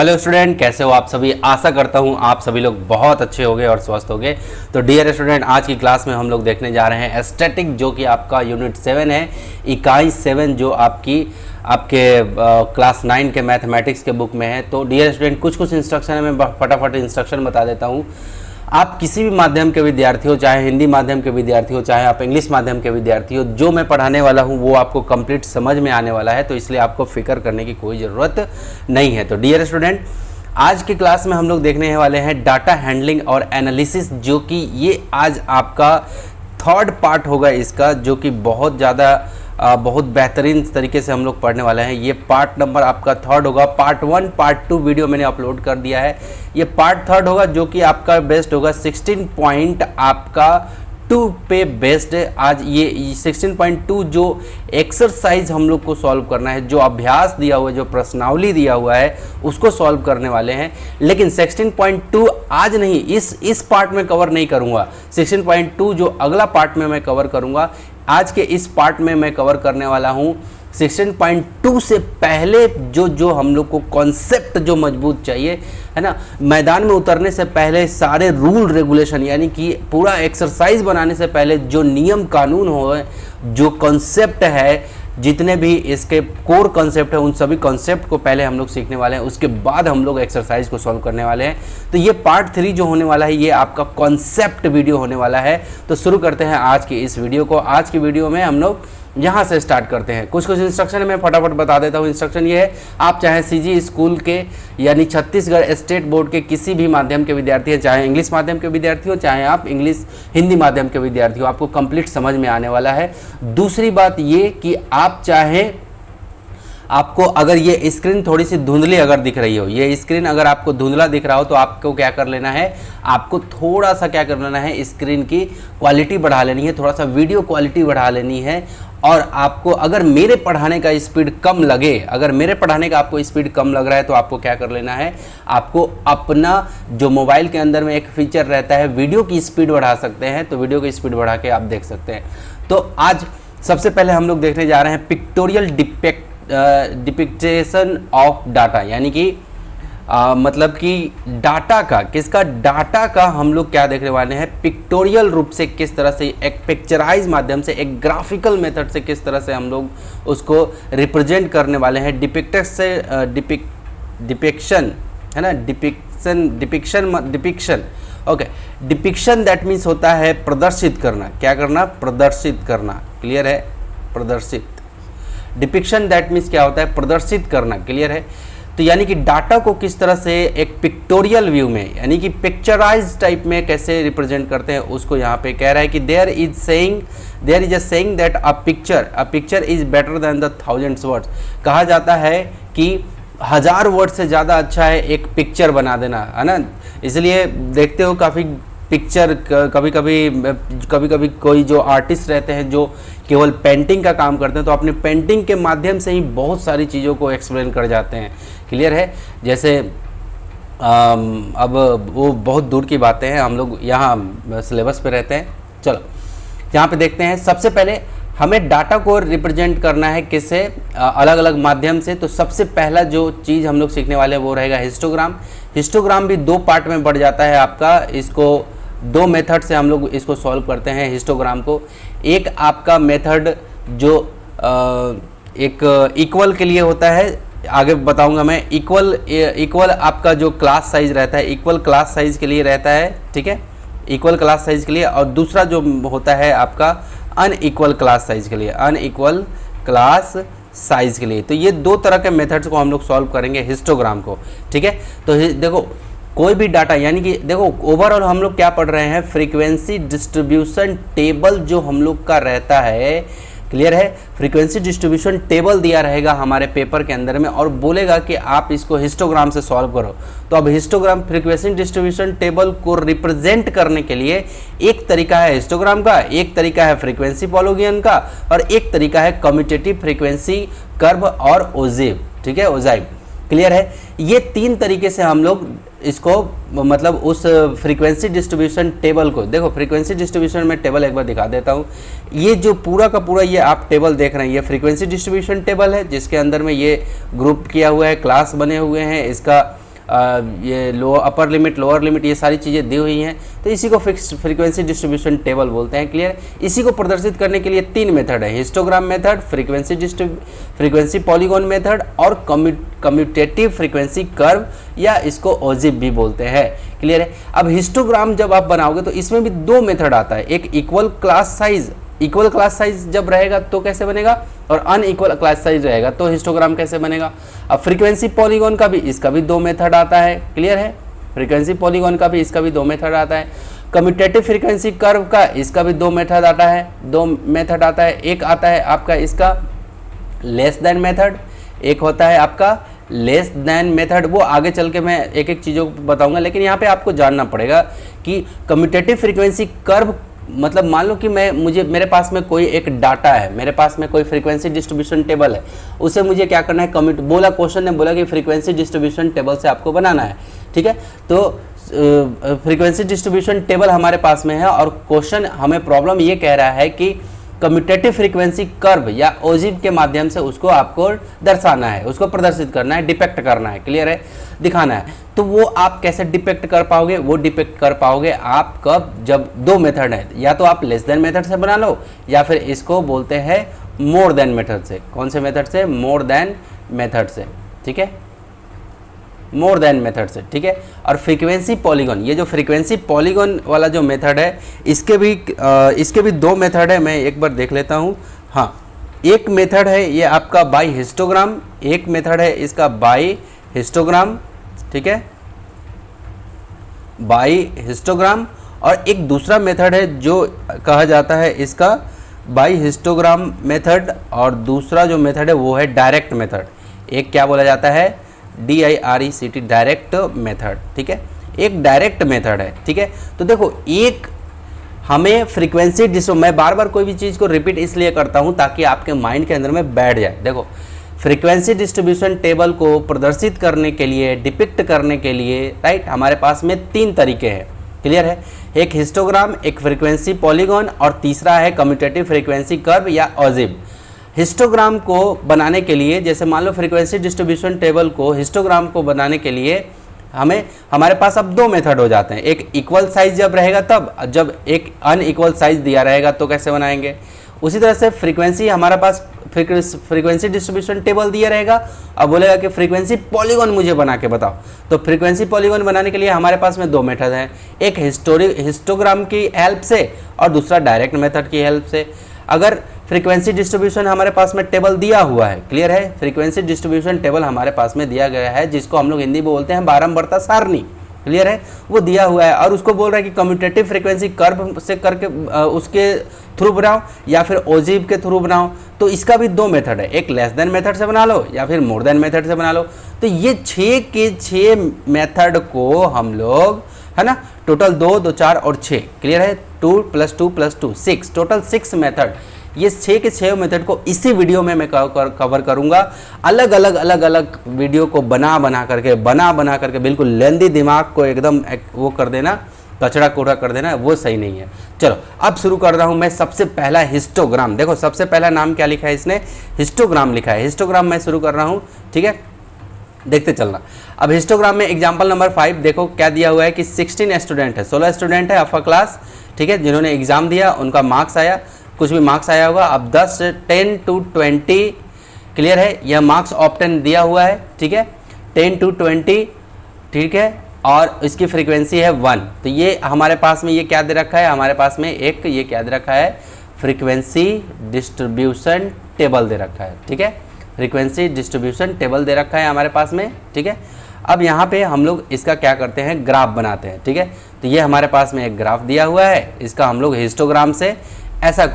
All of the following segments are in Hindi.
हेलो स्टूडेंट, कैसे हो आप सभी। आशा करता हूँ आप सभी लोग बहुत अच्छे होंगे और स्वस्थ होंगे। तो डियर स्टूडेंट, आज की क्लास में हम लोग देखने जा रहे हैं स्टैटिक, जो कि आपका यूनिट 7 है, इकाई 7, जो आपके क्लास 9 के मैथमेटिक्स के बुक में है। तो डियर स्टूडेंट, कुछ इंस्ट्रक्शन है, मैं फटाफट इंस्ट्रक्शन बता देता हूँ। आप किसी भी माध्यम के विद्यार्थी हो, चाहे हिंदी माध्यम के विद्यार्थी हो, चाहे आप इंग्लिश माध्यम के विद्यार्थी हो, जो मैं पढ़ाने वाला हूं वो आपको कंप्लीट समझ में आने वाला है, तो इसलिए आपको फिक्र करने की कोई ज़रूरत नहीं है। तो डियर स्टूडेंट, आज की क्लास में हम लोग देखने वाले हैं डाटा हैंडलिंग और एनालिसिस, जो कि ये आज आपका थर्ड पार्ट होगा इसका, जो कि बहुत बेहतरीन तरीके से हम लोग पढ़ने वाले हैं। ये पार्ट नंबर आपका थर्ड होगा। पार्ट 1 पार्ट 2 वीडियो मैंने अपलोड कर दिया है, ये पार्ट थर्ड होगा, जो कि आपका बेस्ड होगा 16 पॉइंट आपका 2 पे बेस्ड है। आज ये 16.2 जो एक्सरसाइज हम लोग को सॉल्व करना है, जो अभ्यास दिया हुआ है, जो प्रश्नावली दिया हुआ है, उसको सॉल्व करने वाले हैं। लेकिन 16.2 आज नहीं, इस पार्ट में कवर नहीं करूँगा। 16.2 जो अगला पार्ट में मैं कवर करूँगा, आज के इस पार्ट में मैं कवर करने वाला हूँ 16.2 से पहले जो हम लोग को कॉन्सेप्ट जो मजबूत चाहिए, है ना। मैदान में उतरने से पहले सारे रूल रेगुलेशन, यानी कि पूरा एक्सरसाइज बनाने से पहले जो नियम कानून हो, जो कॉन्सेप्ट है, जितने भी इसके कोर कॉन्सेप्ट है, उन सभी कॉन्सेप्ट को पहले हम लोग सीखने वाले हैं। उसके बाद हम लोग एक्सरसाइज को सॉल्व करने वाले हैं। तो ये पार्ट 3 जो होने वाला है, ये आपका कॉन्सेप्ट वीडियो होने वाला है। तो शुरू करते हैं आज की इस वीडियो को। आज की वीडियो में हम लोग यहाँ से स्टार्ट करते हैं। कुछ इंस्ट्रक्शन मैं फटाफट बता देता हूँ। इंस्ट्रक्शन ये है, आप चाहे सीजी स्कूल के यानी छत्तीसगढ़ स्टेट बोर्ड के किसी भी माध्यम के विद्यार्थी हैं, चाहे इंग्लिश माध्यम के विद्यार्थी हो, चाहे आप हिंदी माध्यम के विद्यार्थी हो, आपको कंप्लीट समझ में आने वाला है। दूसरी बात ये कि आप चाहे आपको अगर ये स्क्रीन थोड़ी सी धुंधली अगर दिख रही हो, ये स्क्रीन अगर आपको धुंधला दिख रहा हो, तो आपको क्या कर लेना है, आपको थोड़ा सा क्या कर लेना है, स्क्रीन की क्वालिटी बढ़ा लेनी है, थोड़ा सा वीडियो क्वालिटी बढ़ा लेनी है। और आपको अगर मेरे पढ़ाने का स्पीड कम लगे, अगर मेरे पढ़ाने का आपको स्पीड कम लग रहा है, तो आपको क्या कर लेना है, आपको अपना जो मोबाइल के अंदर में एक फीचर रहता है, वीडियो की स्पीड बढ़ा सकते हैं, तो वीडियो की स्पीड बढ़ा के आप देख सकते हैं। तो आज सबसे पहले हम लोग देखने जा रहे हैं पिक्टोरियल डिपिक्टेशन ऑफ डाटा, यानी कि मतलब कि डाटा का, किसका, डाटा का हम लोग क्या देखने वाले हैं, पिक्टोरियल रूप से किस तरह से, एक पिक्चराइज माध्यम से, एक ग्राफिकल मेथड से किस तरह से हम लोग उसको रिप्रेजेंट करने वाले हैं। डिपिक्शन है ना, depiction okay. Depiction that means होता है प्रदर्शित करना। क्या करना, प्रदर्शित करना। क्लियर है, प्रदर्शित। डिपिक्शन दैट मीन्स क्या होता है, प्रदर्शित करना। क्लियर है। तो यानी कि डाटा को किस तरह से एक पिक्टोरियल व्यू में, यानी कि पिक्चराइज टाइप में कैसे रिप्रेजेंट करते हैं, उसको यहाँ पे कह रहा है कि there is a saying that a picture is better than the 1000 words. कहा जाता है कि 1000 वर्ड से ज़्यादा अच्छा है एक पिक्चर बना देना, है ना। इसलिए देखते हो काफ़ी पिक्चर, कभी कभी कोई जो आर्टिस्ट रहते हैं जो केवल पेंटिंग का काम करते हैं, तो अपने पेंटिंग के माध्यम से ही बहुत सारी चीज़ों को एक्सप्लेन कर जाते हैं। क्लियर है। जैसे अब वो बहुत दूर की बातें हैं, हम लोग यहाँ सिलेबस पे रहते हैं। चलो यहाँ पे देखते हैं। सबसे पहले हमें डाटा को रिप्रेजेंट करना है किससे, अलग अलग माध्यम से। तो सबसे पहला जो चीज़ हम लोग सीखने वाले हैं वो रहेगा हिस्टोग्राम। हिस्टोग्राम भी 2 पार्ट में बढ़ जाता है आपका। इसको 2 मेथड से हम लोग इसको सॉल्व करते हैं हिस्टोग्राम को। एक आपका मेथड जो एक इक्वल के लिए होता है, आगे बताऊंगा मैं। इक्वल आपका जो क्लास साइज रहता है, इक्वल क्लास साइज के लिए रहता है, ठीक है, इक्वल क्लास साइज के लिए। और दूसरा जो होता है आपका अनइक्वल क्लास साइज के लिए, अनइक्वल क्लास साइज के लिए। तो ये 2 तरह के मेथड्स को हम लोग सॉल्व करेंगे हिस्टोग्राम को, ठीक है। तो देखो कोई भी डाटा, यानी कि देखो ओवरऑल हम लोग क्या पढ़ रहे हैं, फ्रीक्वेंसी डिस्ट्रीब्यूशन टेबल जो हम लोग का रहता है। क्लियर है। फ्रीक्वेंसी डिस्ट्रीब्यूशन टेबल दिया रहेगा हमारे पेपर के अंदर में, और बोलेगा कि आप इसको हिस्टोग्राम से सॉल्व करो। तो अब हिस्टोग्राम, फ्रीक्वेंसी डिस्ट्रीब्यूशन टेबल को रिप्रेजेंट करने के लिए एक तरीका है हिस्टोग्राम का, एक तरीका है फ्रीक्वेंसी पॉलोगियन का, और एक तरीका है कम्यूटेटिव फ्रीक्वेंसी कर्व और ओजिव, ठीक है, ओजाइव। क्लियर है। ये 3 तरीके से हम लोग इसको, मतलब उस फ्रीक्वेंसी डिस्ट्रीब्यूशन टेबल को, देखो फ्रीक्वेंसी डिस्ट्रीब्यूशन में टेबल एक बार दिखा देता हूँ। ये जो पूरा का पूरा ये आप टेबल देख रहे हैं, ये फ्रीक्वेंसी डिस्ट्रीब्यूशन टेबल है, जिसके अंदर में ये ग्रुप किया हुआ है, क्लास बने हुए हैं, इसका ये अपर लिमिट, लोअर लिमिट, ये सारी चीज़ें दी हुई हैं। तो इसी को फिक्स्ड फ्रीक्वेंसी डिस्ट्रीब्यूशन टेबल बोलते हैं। क्लियर? इसी को प्रदर्शित करने के लिए 3 मेथड है, histogram method, frequency polygon method और कम्यूटेटिव फ्रीक्वेंसी कर्व, या इसको ओजिब भी बोलते हैं। क्लियर है? अब हिस्टोग्राम जब आप बनाओगे तो इसमें भी 2 मेथड आता है, एक इक्वल क्लास साइज जब रहेगा तो कैसे बनेगा, और अनइक्वल क्लास साइज रहेगा तो हिस्टोग्राम कैसे बनेगा। अब फ्रीक्वेंसी पॉलीगॉन का भी, इसका भी 2 मेथड आता है। क्लियर है? फ्रीक्वेंसी पॉलीगॉन का भी, इसका भी 2 मेथड आता है। कम्यूटेटिव फ्रीक्वेंसी कर्व का, इसका भी 2 मेथड आता है, 2 मेथड आता है। एक आता है आपका इसका लेस देन मेथड, एक होता है आपका लेस देन मेथड। वो आगे चल के मैं एक एक चीज़ों को बताऊंगा, लेकिन यहाँ पे आपको जानना पड़ेगा कि कम्यूटेटिव फ्रीक्वेंसी कर्व मतलब मान लो कि मेरे पास में कोई एक डाटा है, मेरे पास में कोई फ्रीक्वेंसी डिस्ट्रीब्यूशन टेबल है, उसे मुझे क्या करना है, क्वेश्चन ने बोला कि फ्रीक्वेंसी डिस्ट्रीब्यूशन टेबल से आपको बनाना है। ठीक है? तो फ्रीक्वेंसी डिस्ट्रीब्यूशन टेबल हमारे पास में है और क्वेश्चन हमें प्रॉब्लम ये कह रहा है कि कम्यूटेटिव फ्रीक्वेंसी कर्व या ओजिब के माध्यम से उसको आपको दर्शाना है, उसको प्रदर्शित करना है, डिपेक्ट करना है। क्लियर है? दिखाना है। तो वो आप कैसे डिपेक्ट कर पाओगे? वो डिपेक्ट कर पाओगे आप कब, जब 2 मेथड है, या तो आप लेस देन मेथड से बना लो, या फिर इसको बोलते हैं मोर देन मेथड से। कौन से मेथड से? मोर देन मेथड से। ठीक है? मोर देन मेथड से। ठीक है? और फ्रीक्वेंसी पॉलीगॉन, ये जो फ्रीक्वेंसी पॉलीगॉन वाला जो मेथड है, इसके भी 2 मेथड है। मैं एक बार देख लेता हूँ। हाँ, एक मेथड है ये आपका बाई हिस्टोग्राम, एक मेथड है इसका बाई हिस्टोग्राम। ठीक है? बाई हिस्टोग्राम, और एक दूसरा मेथड है जो कहा जाता है इसका बाई हिस्टोग्राम मेथड, और दूसरा जो मेथड है वो है डायरेक्ट मेथड। एक क्या बोला जाता है? DIRECT, direct method. ठीक है? एक डायरेक्ट मेथड है। ठीक है? तो देखो, एक हमें फ्रीक्वेंसी मैं बार बार कोई भी चीज़ को रिपीट इसलिए करता हूं ताकि आपके माइंड के अंदर में बैठ जाए। देखो, फ्रीक्वेंसी डिस्ट्रीब्यूशन टेबल को प्रदर्शित करने के लिए, डिपिक्ट करने के लिए, राइट, हमारे पास में 3 तरीके हैं। क्लियर है? एक हिस्टोग्राम, एक फ्रीक्वेंसी पॉलीगॉन, और तीसरा है कम्यूटेटिव फ्रीक्वेंसी कर्व या ओजिब। हिस्टोग्राम को बनाने के लिए, जैसे मान लो फ्रीक्वेंसी डिस्ट्रीब्यूशन टेबल को, हिस्टोग्राम को बनाने के लिए हमारे पास अब 2 मेथड हो जाते हैं। एक इक्वल साइज जब रहेगा तब, जब एक अनइक्वल साइज दिया रहेगा तो कैसे बनाएंगे। उसी तरह से फ्रीक्वेंसी, हमारे पास फ्रीक्वेंसी डिस्ट्रीब्यूशन टेबल दिया रहेगा, अब बोलेगा कि फ्रीक्वेंसी पॉलीगॉन मुझे बना के बताओ। तो फ्रीक्वेंसी पॉलीगॉन बनाने के लिए हमारे पास में 2 मेथड हैं, एक हिस्टोग्राम की हेल्प से और दूसरा डायरेक्ट मेथड की हेल्प से। अगर फ्रीक्वेंसी डिस्ट्रीब्यूशन हमारे पास में टेबल दिया हुआ है, क्लियर है, फ्रीक्वेंसी डिस्ट्रीब्यूशन टेबल हमारे पास में दिया गया है, जिसको हम लोग हिंदी में बोलते हैं बारंबारता सारणी। क्लियर है? वो दिया हुआ है और उसको बोल रहा है कि कम्यूटेटिव फ्रीक्वेंसी कर्व से करके उसके थ्रू बनाओ या फिर ओजिब के थ्रू बनाओ। तो इसका भी 2 मेथड है, एक लेस देन मेथड से बना लो या फिर मोर देन मेथड से बना लो। तो ये 6 के 6 मेथड को हम लोग, है ना, टोटल 2, 2, 4 और 6, क्लियर है, 2 + 2 + 2 6, टोटल 6 मेथड। ये 6 के 6 मेथड को इसी वीडियो में मैं कवर करूंगा। अलग अलग वीडियो को बना करके बिल्कुल लेंदी दिमाग को एकदम वो कर देना, कचड़ा कूड़ा कर देना, वो सही नहीं है। चलो अब शुरू कर रहा हूं मैं। सबसे पहला हिस्टोग्राम, देखो सबसे पहला नाम क्या लिखा है इसने, हिस्टोग्राम लिखा है। हिस्टोग्राम मैं शुरू कर रहा हूं, ठीक है, देखते चलना। अब हिस्टोग्राम में एग्जाम्पल नंबर 5 देखो क्या दिया हुआ है कि 16 स्टूडेंट है, 16 स्टूडेंट है अपर क्लास, ठीक है, जिन्होंने एग्जाम दिया, उनका मार्क्स आया, कुछ भी मार्क्स आया होगा। अब 10 से 10 to 20, क्लियर है, यह मार्क्स ऑफ 10 दिया हुआ है, ठीक है, 10 to 20, ठीक है, और इसकी फ्रीक्वेंसी है 1। तो ये हमारे पास में ये क्या दे रखा है, हमारे पास में एक ये क्या दे रखा है, फ्रीक्वेंसी डिस्ट्रीब्यूशन टेबल दे रखा है, ठीक है, फ्रीक्वेंसी डिस्ट्रीब्यूशन टेबल दे रखा है हमारे पास में, ठीक है। अब यहाँ पे हम लोग इसका क्या करते हैं, ग्राफ बनाते हैं, ठीक है। तो ये हमारे पास में एक ग्राफ दिया हुआ है, इसका हम लोग हिस्टोग्राम से ऐसा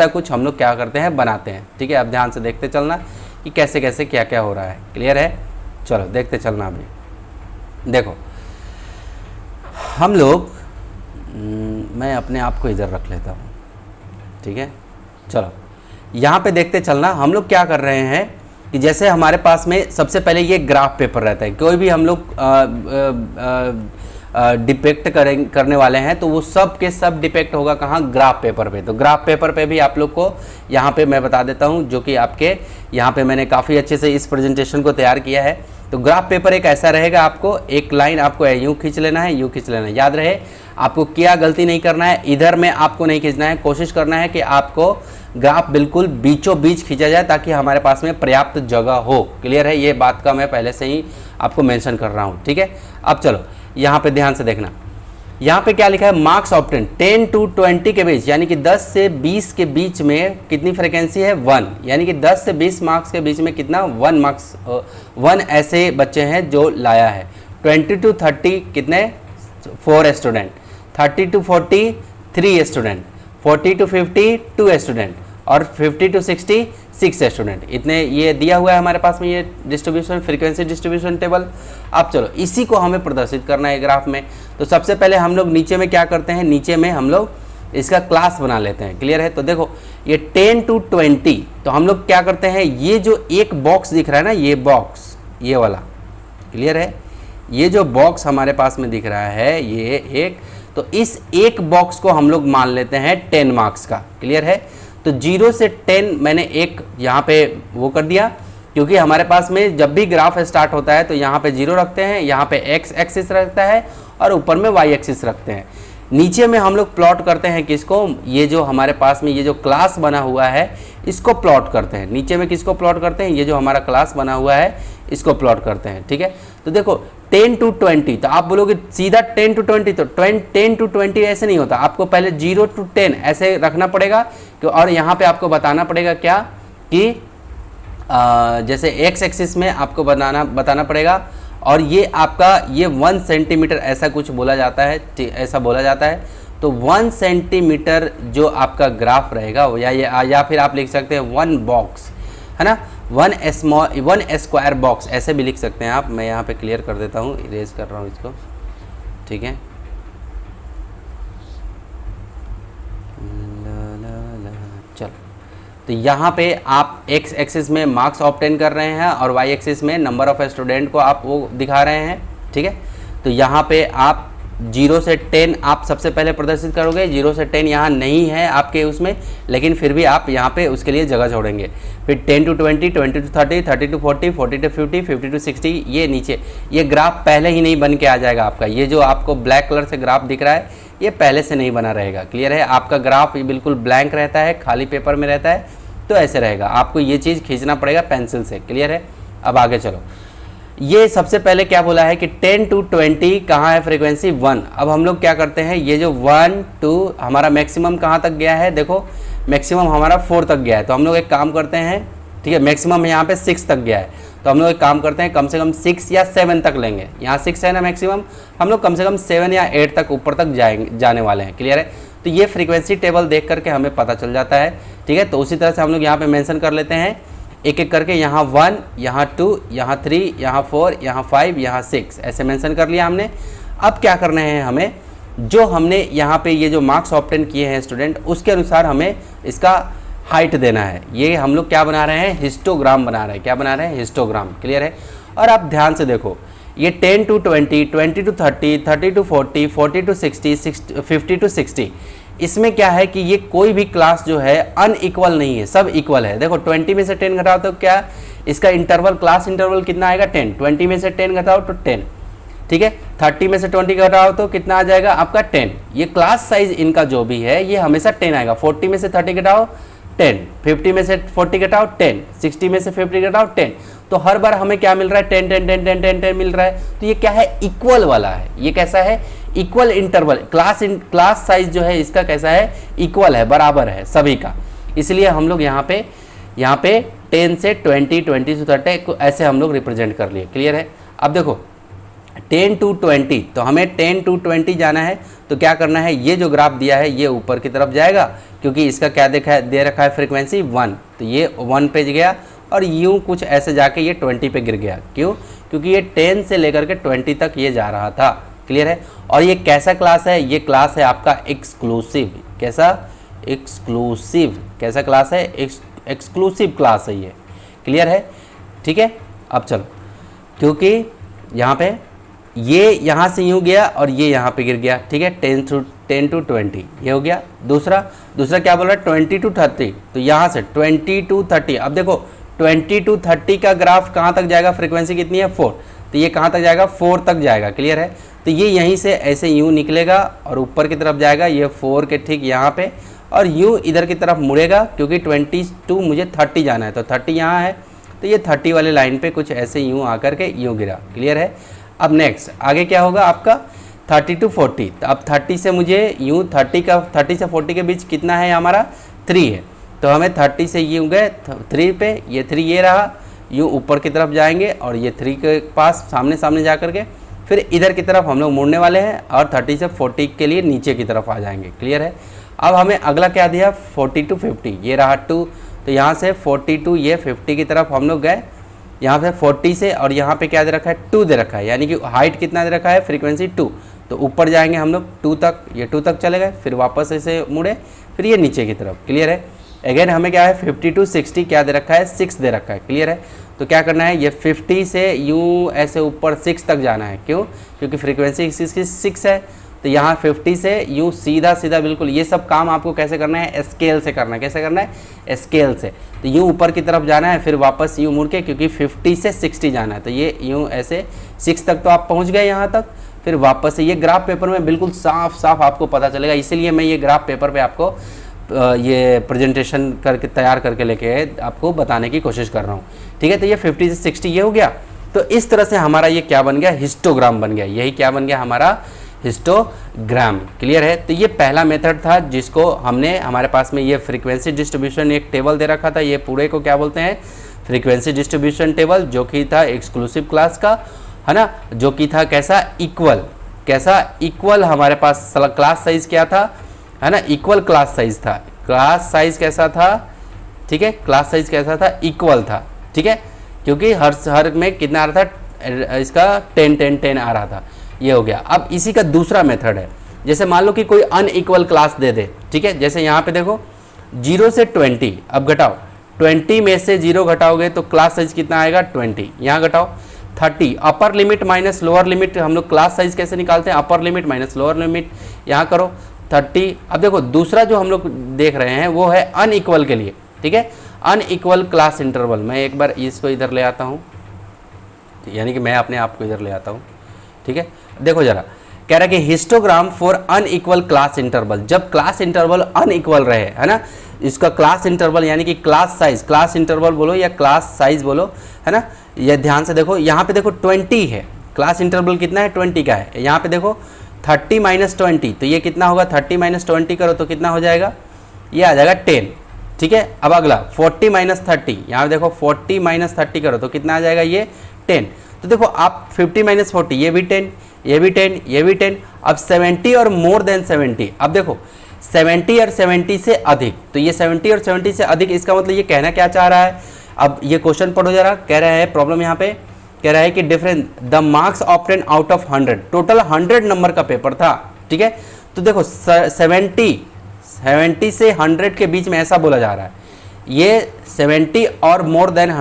कुछ हम लोग क्या करते हैं, बनाते हैं, ठीक है। अब ध्यान से देखते चलना कि कैसे कैसे क्या क्या हो रहा है, क्लियर है। चलो देखते चलना। अभी देखो हम लोग, मैं अपने आप को इधर रख लेता हूँ, ठीक है। चलो यहाँ पे देखते चलना, हम लोग क्या कर रहे हैं कि जैसे हमारे पास में सबसे पहले ये ग्राफ पेपर रहता है, कोई भी हम लोग डिपेक्ट करने वाले हैं तो वो सब के सब डिपेक्ट होगा कहाँ, ग्राफ पेपर पे। तो ग्राफ पेपर पे भी आप लोग को यहाँ पे मैं बता देता हूँ, जो कि आपके यहाँ पे मैंने काफ़ी अच्छे से इस प्रेजेंटेशन को तैयार किया है। तो ग्राफ पेपर एक ऐसा रहेगा, आपको एक लाइन आपको यूँ खींच लेना है, यूँ खींच लेना है। याद रहे आपको क्या गलती नहीं करना है, इधर में आपको नहीं खींचना है, कोशिश करना है कि आपको ग्राफ बिल्कुल बीचों बीच खींचा जाए ताकि हमारे पास में पर्याप्त जगह हो। क्लियर है, ये बात का मैं पहले से ही आपको मेंशन कर रहा हूँ। ठीक है, अब चलो यहाँ पे ध्यान से देखना, यहाँ पे क्या लिखा है, मार्क्स ऑब्टेन 10 to 20 के बीच, यानी कि 10 से 20 के बीच में कितनी फ्रिक्वेंसी है 1, यानी कि 10 से 20 मार्क्स के बीच में कितना 1 मार्क्स 1 ऐसे बच्चे हैं जो लाया है। 20 to 30 कितने 4 student, 30 to 40 3 student, 40 to 50 2 student और 50 to 60 6 स्टूडेंट। इतने ये दिया हुआ है हमारे पास में ये डिस्ट्रीब्यूशन, फ्रीक्वेंसी डिस्ट्रीब्यूशन टेबल। अब चलो इसी को हमें प्रदर्शित करना है ग्राफ में। तो सबसे पहले हम लोग नीचे में क्या करते हैं, नीचे में हम लोग इसका क्लास बना लेते हैं। क्लियर है, तो देखो ये 10 to 20, तो हम लोग क्या करते हैं, ये जो एक बॉक्स दिख रहा है ना, ये बॉक्स ये वाला, क्लियर है, ये जो बॉक्स हमारे पास में दिख रहा है ये एक, तो इस एक बॉक्स को हम लोग मान लेते हैं 10 मार्क्स का। क्लियर है, तो 0 से 10 मैंने एक यहाँ पे वो कर दिया, क्योंकि हमारे पास में जब भी ग्राफ स्टार्ट होता है तो यहाँ पे 0 रखते हैं, यहाँ पे x एक्सिस रखता है और ऊपर में y एक्सिस रखते हैं। नीचे में हम लोग प्लॉट करते हैं किसको, ये जो हमारे पास में ये जो क्लास बना हुआ है इसको प्लॉट करते हैं। नीचे में किसको प्लॉट करते हैं, ये जो हमारा क्लास बना हुआ है इसको प्लॉट करते हैं। ठीक है, तो देखो 10 to 20, तो आप बोलोगे सीधा 10 to 20, तो 10 to 20 ऐसे नहीं होता, आपको पहले 0 to 10 ऐसे रखना पड़ेगा। और यहाँ पे आपको बताना पड़ेगा क्या कि जैसे x एक्सिस में आपको बताना पड़ेगा, और ये आपका ये 1 सेंटीमीटर ऐसा कुछ बोला जाता है, ऐसा बोला जाता है। तो 1 सेंटीमीटर जो आपका ग्राफ रहेगा या फिर आप लिख सकते हैं 1 बॉक्स, है ना, 1 स्क्वायर बॉक्स ऐसे भी लिख सकते हैं आप। मैं यहाँ पे क्लियर कर देता हूँ, इरेज कर रहा हूँ इसको। ठीक है, चलो, तो यहाँ पे आप x एक्सिस में मार्क्स ऑब्टेन कर रहे हैं और y एक्सिस में नंबर ऑफ स्टूडेंट को आप वो दिखा रहे हैं। ठीक है, तो यहाँ पे आप 0 से 10 आप सबसे पहले प्रदर्शित करोगे। 0 से 10 यहाँ नहीं है आपके उसमें, लेकिन फिर भी आप यहाँ पे उसके लिए जगह छोड़ेंगे। फिर 10 to 20, 20 to 30, 30 to 40, 40 to 50, 50 to 60, ये नीचे ये ग्राफ पहले ही नहीं बन के आ जाएगा आपका। ये जो आपको ब्लैक कलर से ग्राफ दिख रहा है ये पहले से नहीं बना रहेगा। क्लियर है, आपका ग्राफ ये बिल्कुल ब्लैंक रहता है, खाली पेपर में रहता है, तो ऐसे रहेगा। आपको ये चीज़ खींचना पड़ेगा पेंसिल से। क्लियर है, अब आगे चलो। ये सबसे पहले क्या बोला है कि 10 to 20 कहाँ है फ्रीक्वेंसी 1। अब हम लोग क्या करते हैं, ये जो 1 2 हमारा मैक्सिमम कहाँ तक गया है, देखो मैक्सिमम हमारा 4 तक गया है। तो हम लोग एक काम करते हैं, ठीक है, मैक्सिमम यहाँ पे 6 तक गया है, तो हम लोग एक काम करते हैं कम से कम 6 या 7 तक लेंगे। यहाँ 6 है ना मैक्सिमम, हम लोग कम से कम 7 या 8 तक ऊपर तक जाने वाले हैं। क्लियर है, तो ये फ्रीक्वेंसी टेबल देख करके हमें पता चल जाता है। ठीक है, तो उसी तरह से हम लोग यहाँ पे मेंशन कर लेते हैं एक एक करके, यहाँ 1, यहाँ 2, यहाँ 3, यहाँ 4, यहाँ 5, यहाँ 6 ऐसे मेंशन कर लिया हमने। अब क्या करना है, हमें जो हमने यहाँ पे ये जो मार्क्स ऑब्टेन किए हैं स्टूडेंट, उसके अनुसार हमें इसका हाइट देना है। ये हम लोग क्या बना रहे हैं, हिस्टोग्राम बना रहे हैं। क्या बना रहे हैं, हिस्टोग्राम। क्लियर है, और आप ध्यान से देखो, ये 10 to 20, 20 to 30, 30 to 40, 40 to 60, 50 to 60, इसमें क्या है कि ये कोई भी क्लास जो है अनइक्वल नहीं है, सब इक्वल है। देखो 20 में से 10 घटाओ तो क्या इसका इंटरवल, क्लास इंटरवल कितना आएगा 10। 20 में से 10 घटाओ तो 10। ठीक है, 30 में से 20 घटाओ तो कितना आ जाएगा आपका 10। ये क्लास साइज इनका जो भी है ये हमेशा 10 आएगा। 40 में से 30 घटाओ 10, 50 में से 40 घटाओ 10, 60 में से 50 घटाओ 10। तो हर बार हमें क्या मिल रहा है, 10 10 10 10 10 10 मिल रहा है। तो ये क्या है, इक्वल वाला है। ये कैसा है, इक्वल इंटरवल। क्लास साइज जो है इसका कैसा है, इक्वल है, बराबर है सभी का। इसलिए हम लोग यहाँ पे 10 से 20, 20 से 30 को ऐसे हम लोग रिप्रेजेंट कर लिए। क्लियर है, अब देखो 10 to 20, तो हमें 10 to 20 जाना है। तो क्या करना है, ये जो ग्राफ दिया है ये ऊपर की तरफ जाएगा, क्योंकि इसका क्या दे रखा है फ्रीक्वेंसी 1, तो ये 1 पे गया और यूँ कुछ ऐसे जाके ये 20 पे गिर गया। क्यों, क्योंकि ये 10 से लेकर के 20 तक ये जा रहा था। क्लियर है, और ये कैसा क्लास है, ये क्लास है आपका एक्सक्लूसिव। कैसा, एक्सक्लूसिव। कैसा क्लास है, एक्सक्लूसिव क्लास है ये। क्लियर है, ठीक है। अब चलो, क्योंकि यहाँ पे ये यहाँ से यूँ गया और ये यहाँ पे गिर गया। ठीक है, 10 to 20 ये हो गया। दूसरा क्या बोल रहा है, 20 to 30, तो यहाँ से 20 to 30। अब देखो 20 to 30 का ग्राफ कहाँ तक जाएगा, फ्रीक्वेंसी कितनी है 4, तो ये कहाँ तक जाएगा 4 तक जाएगा, क्लियर है। तो ये यहीं से ऐसे यूँ निकलेगा और ऊपर की तरफ जाएगा, ये 4 के ठीक यहाँ पे, और यूँ इधर की तरफ मुड़ेगा क्योंकि 22 मुझे 30 जाना है, तो 30 यहाँ है, तो ये 30 वाले लाइन पे कुछ ऐसे यूँ आकर के यूँ गिरा, क्लियर है। अब नेक्स्ट आगे क्या होगा आपका 30 to 40, तो अब 30 से मुझे यूँ 30 से 40 के बीच कितना है हमारा 3 है, तो हमें 30 से यूँ गए 3 पे, ये 3 ये रहा, यूँ ऊपर की तरफ जाएंगे और ये 3 के पास सामने सामने जा कर के फिर इधर की तरफ हम लोग मुड़ने वाले हैं और 30 से 40 के लिए नीचे की तरफ आ जाएंगे, क्लियर है। अब हमें अगला क्या दिया 40 to 50, ये रहा 2, तो यहाँ से 40 to ये 50 की तरफ हम लोग गए, यहाँ पे 40 से, और यहाँ पे क्या दे रखा है 2 दे रखा है, यानी कि हाइट कितना दे रखा है फ्रीक्वेंसी 2, तो ऊपर जाएंगे हम लोग 2 तक, ये 2 तक चले गए, फिर वापस ऐसे मुड़े, फिर ये नीचे की तरफ, क्लियर है। अगेन हमें क्या है 50 to 60 क्या दे रखा है 6 दे रखा है, क्लियर है। तो क्या करना है, ये 50 से यूँ ऐसे ऊपर 6 तक जाना है, क्यों, क्योंकि फ्रीक्वेंसी इसकी 6 है, तो यहाँ 50 से यूँ सीधा सीधा बिल्कुल, ये सब काम आपको कैसे करना है स्केल से करना है, कैसे करना है स्केल से, तो यूँ ऊपर की तरफ जाना है, फिर वापस यूँ मुड़ के, क्योंकि 50 से 60 जाना है, तो ये यूँ ऐसे 6 तक तो आप पहुँच गए यहाँ तक, फिर वापस से ये ग्राफ पेपर में बिल्कुल साफ साफ आपको पता चलेगा, इसीलिए मैं ये ग्राफ पेपर पे आपको ये प्रेजेंटेशन करके तैयार करके लेके आपको बताने की कोशिश कर रहा हूँ, ठीक है। तो ये 50 से 60 ये हो गया, तो इस तरह से हमारा ये क्या बन गया हिस्टोग्राम बन गया, यही क्या बन गया हमारा हिस्टोग्राम, क्लियर है। तो ये पहला मेथड था जिसको हमने, हमारे पास में ये फ्रीक्वेंसी डिस्ट्रीब्यूशन एक टेबल दे रखा था, ये पूरे को क्या बोलते हैं फ्रीक्वेंसी डिस्ट्रीब्यूशन टेबल, जो कि था एक्सक्लूसिव क्लास का, है ना, जो कि था कैसा इक्वल हमारे पास क्लास साइज क्या था, है ना, इक्वल क्लास साइज था, क्लास साइज कैसा था, ठीक है, क्लास साइज कैसा था इक्वल था, ठीक है, क्योंकि हर में कितना आ रहा था इसका 10 आ रहा था, ये हो गया। अब इसी का दूसरा मेथड है, जैसे मान लो कि कोई अनइक्वल क्लास दे दे, ठीक है, जैसे यहाँ पे देखो 0 से 20, अब घटाओ 20 में से 0 घटाओगे तो क्लास साइज कितना आएगा 20, यहाँ घटाओ 30, upper limit minus lower limit, हम लोग क्लास साइज कैसे निकालते हैं, upper limit minus lower limit, यहाँ करो 30। अब देखो दूसरा जो हम लोग देख रहे हैं वो है अनइक्वल के लिए, ठीक है, अनइक्वल क्लास इंटरवल, मैं एक बार इसको इधर ले आता हूँ, यानी कि मैं अपने आप को इधर ले आता हूँ, ठीक है। देखो जरा कह रहा है कि histogram for unequal class interval, जब क्लास इंटरवल अनइक्वल रहे, है ना, इसका क्लास इंटरवल यानी कि क्लास साइज, क्लास इंटरवल बोलो या क्लास साइज बोलो, है ना, ये ध्यान से देखो, यहाँ पे देखो 20 है, क्लास इंटरवल कितना है 20 का है, यहाँ पे देखो 30 माइनस 20, तो ये कितना होगा 30 माइनस 20 करो तो कितना हो जाएगा, ये आ जाएगा 10, ठीक है। अब अगला 40 माइनस 30, यहाँ देखो 40 माइनस 30 करो तो कितना आ जाएगा ये 10, तो देखो आप 50 माइनस 40 ये भी 10, ये भी 10, ये भी 10, अब 70 और मोर देन 70, अब देखो 70 और 70 से अधिक, तो ये 70 और 70 से अधिक, इसका मतलब ये कहना क्या चाह रहा है, अब ये क्वेश्चन पढ़ो जरा, कह रहा है प्रॉब्लम यहाँ पे कह रहा है कि difference the marks obtain out of 100, total 100 number का पेपर था, ठीक है। तो देखो 70 से 100 के बीच में ऐसा बोला जा रहा है, ये 70 और मोर देन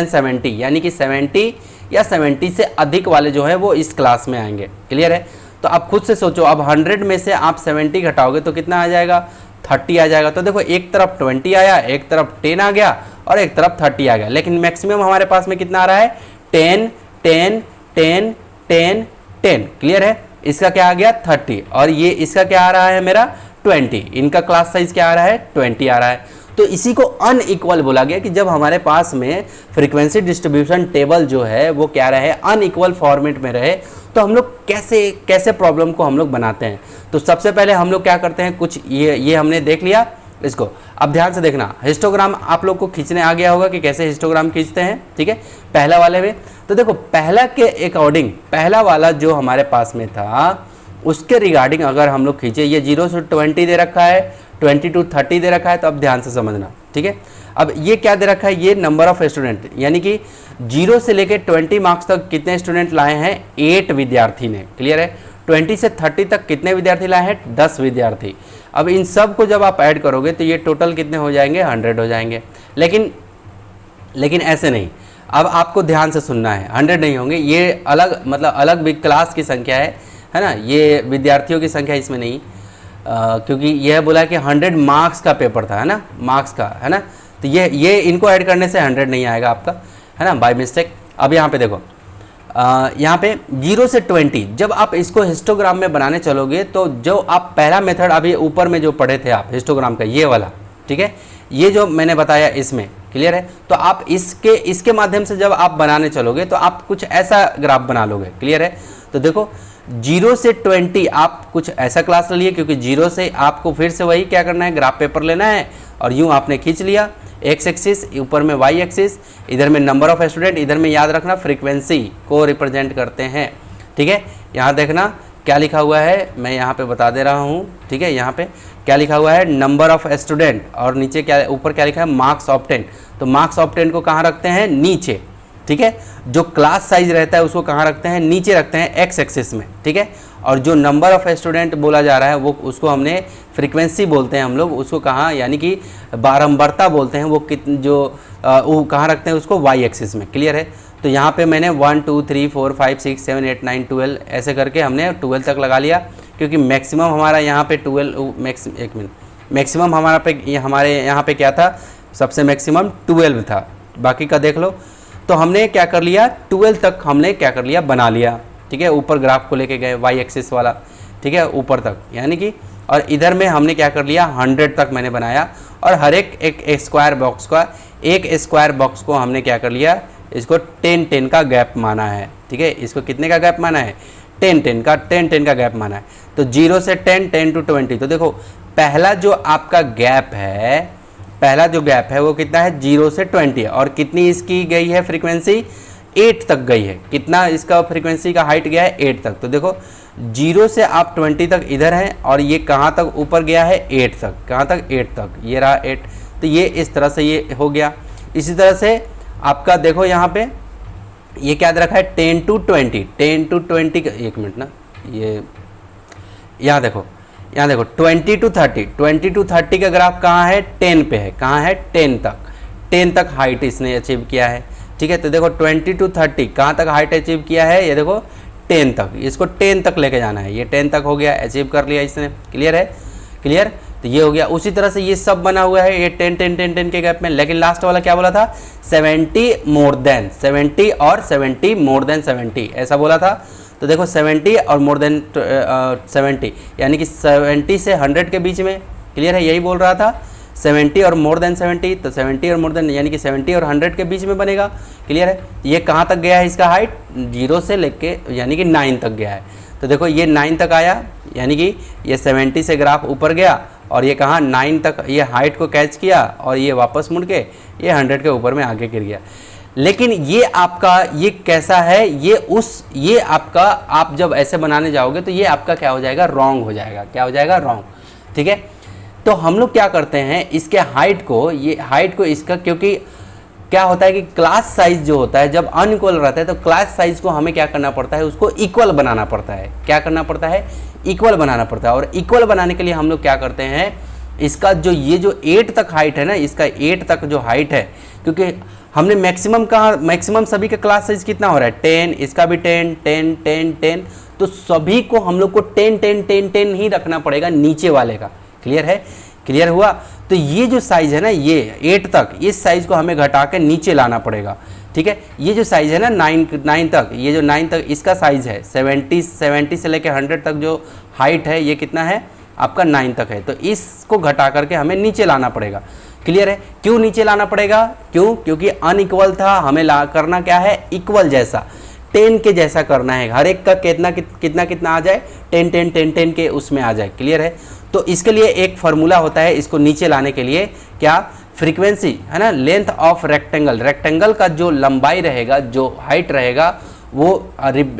70, यानी कि 70 या 70 से अधिक वाले जो है वो इस क्लास में आएंगे, क्लियर है। तो आप खुद से सोचो, अब 100 में से आप 70 घटाओगे तो कितना आ जाएगा 30 आ जाएगा, तो देखो एक तरफ 20 आया, एक तरफ 10 आ गया और एक तरफ 30 आ गया, लेकिन मैक्सिमम हमारे पास में कितना आ रहा है 10 10 10 10 10, क्लियर है। इसका क्या आ गया 30 और ये इसका क्या आ रहा है मेरा 20, इनका क्लास साइज क्या आ रहा है 20 आ रहा है। तो इसी को अनइक्वल बोला गया कि जब हमारे पास में फ्रीक्वेंसी डिस्ट्रीब्यूशन टेबल जो है वो क्या रहे अनइक्वल फॉर्मेट में रहे, तो हम लोग कैसे प्रॉब्लम को हम लोग बनाते हैं। तो सबसे पहले हम लोग क्या करते हैं, कुछ ये हमने देख लिया इसको, अब ध्यान से देखना, हिस्टोग्राम आप लोग को खींचने आ गया होगा कि कैसे हिस्टोग्राम खींचते हैं, ठीक है, पहला वाले में। तो देखो पहला के अकॉर्डिंग, पहला वाला जो हमारे पास में था उसके रिगार्डिंग अगर हम लोग खींचे, ये 0 से 20 दे रखा है, 20 to 30 दे रखा है, तो अब ध्यान से समझना, ठीक है। अब ये क्या दे रखा है, ये नंबर ऑफ स्टूडेंट, यानी कि 0 से लेके 20 मार्क्स तक कितने स्टूडेंट लाए हैं 8 विद्यार्थी ने, क्लियर है। 20 से 30 तक कितने विद्यार्थी लाए हैं 10 विद्यार्थी। अब इन सब को जब आप ऐड करोगे तो ये टोटल कितने हो जाएंगे 100 हो जाएंगे, लेकिन ऐसे नहीं, अब आपको ध्यान से सुनना है, 100 नहीं होंगे, ये अलग मतलब अलग भी क्लास की संख्या है ना, ये विद्यार्थियों की संख्या इसमें नहीं, क्योंकि यह बोला कि 100 मार्क्स का पेपर था, है ना, मार्क्स का, है ना, तो ये इनको ऐड करने से 100 नहीं आएगा आपका, है ना, बाय मिस्टेक। अब यहाँ पे देखो, यहाँ पे 0 से 20 जब आप इसको हिस्टोग्राम में बनाने चलोगे तो जो आप पहला मेथड अभी ऊपर में जो पढ़े थे आप हिस्टोग्राम का, ये वाला, ठीक है, ये जो मैंने बताया इसमें, क्लियर है। तो आप इसके माध्यम से जब आप बनाने चलोगे तो आप कुछ ऐसा ग्राफ बना लोगे, क्लियर है। तो देखो 0 से 20 आप कुछ ऐसा क्लास ले लिए, क्योंकि 0 से आपको फिर से वही क्या करना है, ग्राफ पेपर लेना है और यूँ आपने खींच लिया, एक्स एक्सिस, ऊपर में वाई एक्सिस, इधर में नंबर ऑफ स्टूडेंट, इधर में याद रखना फ्रीक्वेंसी को रिप्रेजेंट करते हैं, ठीक है। यहाँ देखना क्या लिखा हुआ है, मैं यहाँ पे बता दे रहा हूँ, ठीक है। यहाँ पे क्या लिखा हुआ है, नंबर ऑफ स्टूडेंट, और नीचे क्या, ऊपर क्या लिखा है, मार्क्स ऑब्टेन। तो मार्क्स ऑब्टेन को कहाँ रखते हैं, नीचे, ठीक है। जो क्लास साइज रहता है उसको कहाँ रखते हैं, नीचे रखते हैं, एक्स एक्सिस में, ठीक है। और जो नंबर ऑफ स्टूडेंट बोला जा रहा है वो उसको हमने फ्रीक्वेंसी बोलते हैं हम लोग, उसको कहाँ, यानी कि बारंबारता बोलते हैं, वो वो कहाँ रखते हैं उसको, वाई एक्सिस में, क्लियर है। तो यहाँ पे मैंने 1 2 3 4 5 6 7 8 9 12 ऐसे करके हमने 12 तक लगा लिया, क्योंकि मैक्सिमम हमारा यहाँ पे 12 मैक्सिमम हमारे यहाँ पे क्या था, सबसे मैक्सिमम 12 था, बाकी का देख लो। तो हमने क्या कर लिया, 12 तक हमने क्या कर लिया, बना लिया, ठीक है। ऊपर ग्राफ को लेके गए वाई एक्सिस वाला, ठीक है, ऊपर तक, यानी कि, और इधर में हमने क्या कर लिया, 100 तक मैंने बनाया। और हर एक स्क्वायर बॉक्स का, एक स्क्वायर बॉक्स को हमने क्या कर लिया, इसको 10 का गैप माना है, ठीक है। इसको कितने का गैप माना है, 10 का गैप माना है। तो 0 से 10 to 20। तो देखो पहला जो आपका गैप है, पहला जो गैप है वो कितना है, 0 से 20 है। और कितनी इसकी गई है फ्रीक्वेंसी, 8 तक गई है। कितना इसका फ्रीक्वेंसी का हाइट गया है, 8 तक। तो देखो 0 से आप 20 तक इधर हैं, और ये कहाँ तक ऊपर गया है, 8 तक। कहाँ तक, 8 तक, ये रहा 8। तो ये इस तरह से ये हो गया। इसी तरह से आपका देखो यहाँ पे ये क्या दे रखा है, 10 to 20 एक मिनट ना, ये यहाँ देखो 20 to 30 का ग्राफ कहाँ है, 10 पे है। कहाँ है, 10 तक हाइट इसने अचीव किया है, ठीक है। तो देखो 20 to 30 कहाँ तक हाइट अचीव किया है, ये देखो 10 तक, इसको 10 तक लेके जाना है। ये 10 तक हो गया, अचीव कर लिया इसने, क्लियर है, क्लियर। तो ये हो गया। उसी तरह से ये सब बना हुआ है, ये 10 के गैप में। लेकिन लास्ट वाला क्या बोला था, 70 मोर देन 70 और 70 मोर देन 70 ऐसा बोला था। तो देखो 70 और मोर देन 70 यानी कि 70 से 100 के बीच में, क्लियर है, यही बोल रहा था। 70 और मोर देन 70, तो 70 और मोर देन यानी कि 70 और 100 के बीच में बनेगा, क्लियर है। ये कहाँ तक गया है, इसका हाइट 0 से लेके यानी कि 9 तक गया है। तो देखो ये 9 तक आया, यानी कि ये 70 से ग्राफ ऊपर गया और ये कहाँ 9 तक, ये हाइट को कैच किया और ये वापस मुड़ के ये 100 के ऊपर में आगे गिर गया। लेकिन ये आपका ये कैसा है, ये आपका, आप जब ऐसे बनाने जाओगे तो ये आपका क्या हो जाएगा, रॉन्ग हो जाएगा। क्या हो जाएगा, रॉन्ग, ठीक है। तो हम लोग क्या करते हैं, इसके हाइट को इसका, क्योंकि क्या होता है कि क्लास साइज जो होता है जब अनइक्वल रहता है तो क्लास साइज को हमें क्या करना पड़ता है, उसको इक्वल बनाना पड़ता है। क्या करना पड़ता है, इक्वल बनाना पड़ता है। और इक्वल बनाने के लिए हम लोग क्या करते हैं, इसका जो ये जो 8 तक हाइट है ना, इसका 8 तक जो हाइट है, क्योंकि हमने मैक्सिमम सभी का क्लास साइज कितना हो रहा है, 10, इसका भी 10, तो सभी को हम लोग को 10 ही रखना पड़ेगा नीचे वाले का, क्लियर है, क्लियर हुआ। तो ये जो साइज है ना, ये 8 तक, इस साइज को हमें घटा के नीचे लाना पड़ेगा, ठीक है। ये जो साइज है ना 9 तक, ये जो 9 तक इसका साइज है, 70 से लेकर 100 तक जो हाइट है ये कितना है आपका, 9 तक है। तो इसको घटा करके हमें नीचे लाना पड़ेगा, क्लियर है। क्यों नीचे लाना पड़ेगा, क्योंकि अनइक्वल था, हमें करना क्या है, इक्वल जैसा, 10 के जैसा करना है। हर एक का कितना आ जाए, 10 के उसमें आ जाए, क्लियर है। तो इसके लिए एक फार्मूला होता है इसको नीचे लाने के लिए, क्या, फ्रीक्वेंसी है ना, लेंथ ऑफ रेक्टेंगल का जो लंबाई रहेगा, जो हाइट रहेगा, वो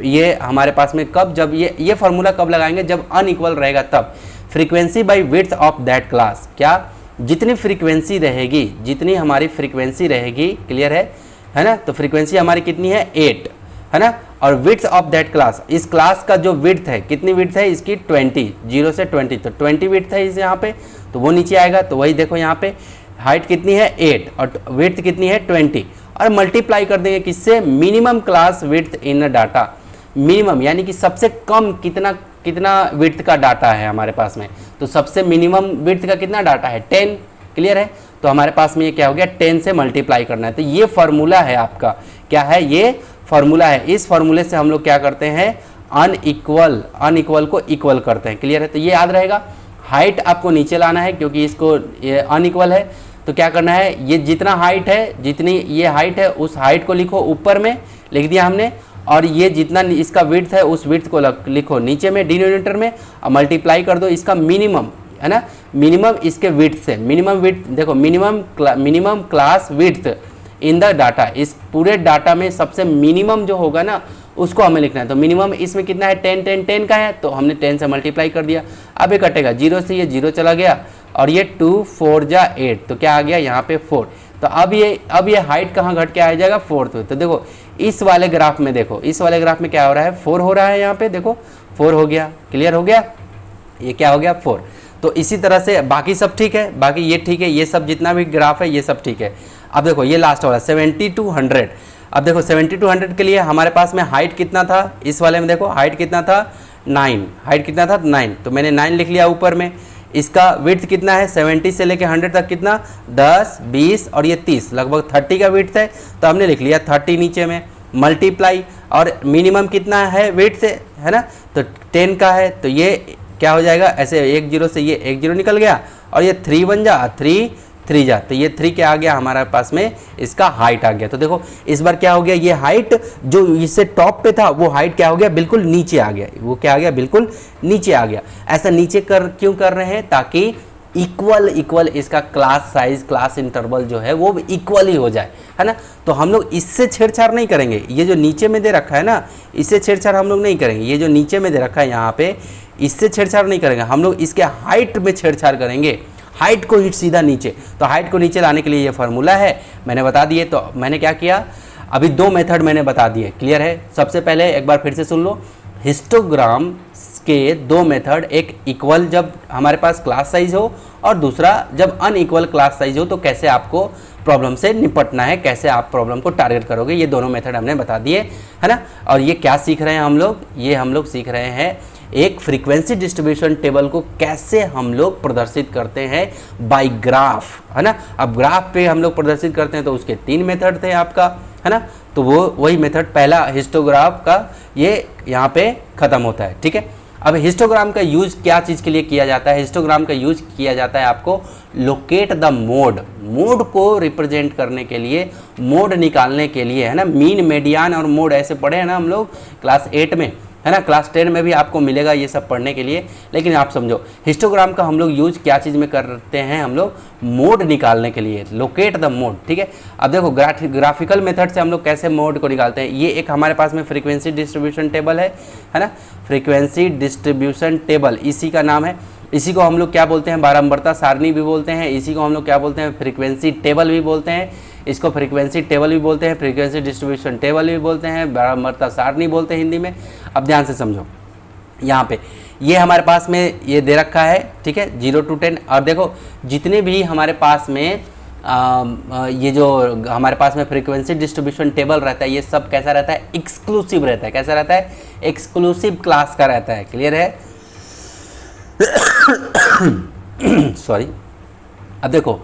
ये हमारे पास में कब, जब ये फार्मूला कब लगाएंगे, जब अनइक्वल रहेगा तब। Frequency by width of that class, क्या, जितनी फ्रीक्वेंसी रहेगी, जितनी हमारी फ्रीक्वेंसी रहेगी, क्लियर है ना। तो फ्रीक्वेंसी हमारी कितनी है, 8 है ना। और विड्थ ऑफ दैट क्लास, इस क्लास का जो विड्थ है, कितनी विड्थ है इसकी, 20, 0 से 20, तो 20 विड्थ है इस यहाँ पे, तो वो नीचे आएगा। तो वही देखो यहाँ पे हाइट कितनी है, 8 और विड्थ कितनी है, 20, और मल्टीप्लाई कर देंगे किससे, मिनिमम क्लास विड्थ इन डाटा। मिनिमम यानी कि सबसे कम कितना विड्थ का डाटा है हमारे पास में, तो सबसे मिनिमम विड्थ का कितना डाटा है, 10, क्लियर है। तो हमारे पास में ये क्या हो गया 10 से मल्टीप्लाई करना है। तो ये फार्मूला है आपका, क्या है ये फार्मूला है। इस फार्मूले से हम लोग क्या करते हैं अनइक्वल को इक्वल करते हैं। क्लियर है? तो ये याद रहेगा। हाइट आपको नीचे लाना है क्योंकि इसको ये अनइक्वल है, तो क्या करना है ये जितना हाइट है, जितनी ये हाइट है उस हाइट को लिखो ऊपर में, लिख दिया हमने, और ये जितना इसका विड्थ है उस विड्थ को लिखो नीचे में डिनोमिनेटर में, और मल्टीप्लाई कर दो इसका मिनिमम, है ना, मिनिमम इसके विड्थ से। मिनिमम विड्थ देखो, minimum class width in the data, इस पूरे डाटा में सबसे मिनिमम जो होगा ना उसको हमें लिखना है। तो मिनिमम इसमें कितना है 10 का है, तो हमने 10 से मल्टीप्लाई कर दिया। अब ये कटेगा 0 से, ये 0 चला गया, और ये 2 4 जा 8, तो क्या आ गया यहाँ पे 4। तो अब ये हाइट कहाँ घट के आ जाएगा 4 पे। तो देखो इस वाले ग्राफ में, देखो इस वाले ग्राफ में क्या हो रहा है 4 हो रहा है, यहाँ पे देखो 4 हो गया। क्लियर हो गया? ये क्या हो गया 4। तो इसी तरह से बाकी सब ठीक है, बाकी ये ठीक है, ये सब जितना भी ग्राफ है ये सब ठीक है। अब देखो ये लास्ट वाला 70 to 100। अब देखो 70 to 100 के लिए हमारे पास में हाइट कितना था, इस वाले में देखो हाइट कितना था 9, हाइट कितना था 9, तो मैंने 9 लिख लिया ऊपर में। इसका विड्थ कितना है 70 से लेके 100 तक कितना 10 20 और ये 30, लगभग 30 का विड्थ है, तो हमने लिख लिया 30 नीचे में, मल्टीप्लाई, और मिनिमम कितना है विड्थ से, है ना, तो 10 का है, तो ये क्या हो जाएगा ऐसे 1 0 से ये 1 0 निकल गया, और ये 3 1 जा 3 3 जा, तो ये 3 क्या आ गया हमारे पास में, इसका हाइट आ गया। तो देखो इस बार क्या हो गया, ये हाइट जो इससे टॉप पे था वो हाइट क्या हो गया बिल्कुल नीचे आ गया, वो क्या आ गया बिल्कुल नीचे आ गया। ऐसा नीचे क्यों कर रहे हैं, ताकि इक्वल इसका क्लास साइज, क्लास इंटरवल जो है वो इक्वल ही हो जाए, है ना। तो हम लोग इससे छेड़छाड़ नहीं करेंगे, ये जो नीचे में दे रखा है ना इससे छेड़छाड़ हम लोग नहीं करेंगे, ये जो नीचे में दे रखा है यहाँ पे इससे छेड़छाड़ नहीं करेंगे, हम लोग इसके हाइट में छेड़छाड़ करेंगे, हाइट को ही सीधा नीचे। तो हाइट को नीचे लाने के लिए ये फार्मूला है, मैंने बता दिए। तो मैंने क्या किया, अभी 2 मेथड मैंने बता दिए। क्लियर है? सबसे पहले एक बार फिर से सुन लो, हिस्टोग्राम के 2 मेथड, एक इक्वल जब हमारे पास क्लास साइज हो, और दूसरा जब अनइक्वल क्लास साइज हो, तो कैसे आपको प्रॉब्लम से निपटना है, कैसे आप प्रॉब्लम को टारगेट करोगे, ये दोनों मेथड हमने बता दिए, है ना। और ये क्या सीख रहे हैं हम लोग, ये हम लोग सीख रहे हैं एक फ्रीक्वेंसी डिस्ट्रीब्यूशन टेबल को कैसे हम लोग प्रदर्शित करते हैं बाय ग्राफ, है ना। अब ग्राफ पे हम लोग प्रदर्शित करते हैं तो उसके 3 मेथड थे आपका, है ना। तो वो वही मेथड पहला हिस्टोग्राफ का ये यहाँ पे ख़त्म होता है, ठीक है। अब हिस्टोग्राम का यूज क्या चीज़ के लिए किया जाता है, हिस्टोग्राम का यूज किया जाता है आपको लोकेट द मोड को रिप्रेजेंट करने के लिए, मोड निकालने के लिए, है ना। मीन, मीडियन और मोड ऐसे पढ़े हैं ना हम लोग क्लास 8 में, है ना। क्लास 10 में भी आपको मिलेगा ये सब पढ़ने के लिए। लेकिन आप समझो हिस्टोग्राम का हम लोग यूज क्या चीज़ में करते हैं, हम लोग मोड निकालने के लिए, लोकेट द मोड, ठीक है। अब देखो ग्राफिकल मेथड से हम लोग कैसे मोड को निकालते हैं। ये एक हमारे पास में फ्रीक्वेंसी डिस्ट्रीब्यूशन टेबल है ना, फ्रीक्वेंसी डिस्ट्रीब्यूशन टेबल इसी का नाम है। इसी को हम लोग क्या बोलते हैं, बारंबारता सारणी भी बोलते हैं, इसी को हम लोग क्या बोलते हैं, फ्रीक्वेंसी टेबल भी बोलते हैं, इसको फ्रीक्वेंसी टेबल भी बोलते हैं, फ्रीक्वेंसी डिस्ट्रीब्यूशन टेबल भी बोलते हैं, बारंबारता सारणी बोलते हैं हिंदी में। अब ध्यान से समझो, यहाँ पे ये हमारे पास में ये दे रखा है, ठीक है, 0 to 10। और देखो जितने भी हमारे पास में ये जो हमारे पास में फ्रीक्वेंसी डिस्ट्रीब्यूशन टेबल रहता है, ये सब कैसा रहता है, एक्सक्लूसिव रहता है। कैसा रहता है, एक्सक्लूसिव क्लास का रहता है। क्लियर है? सॉरी। अब देखो,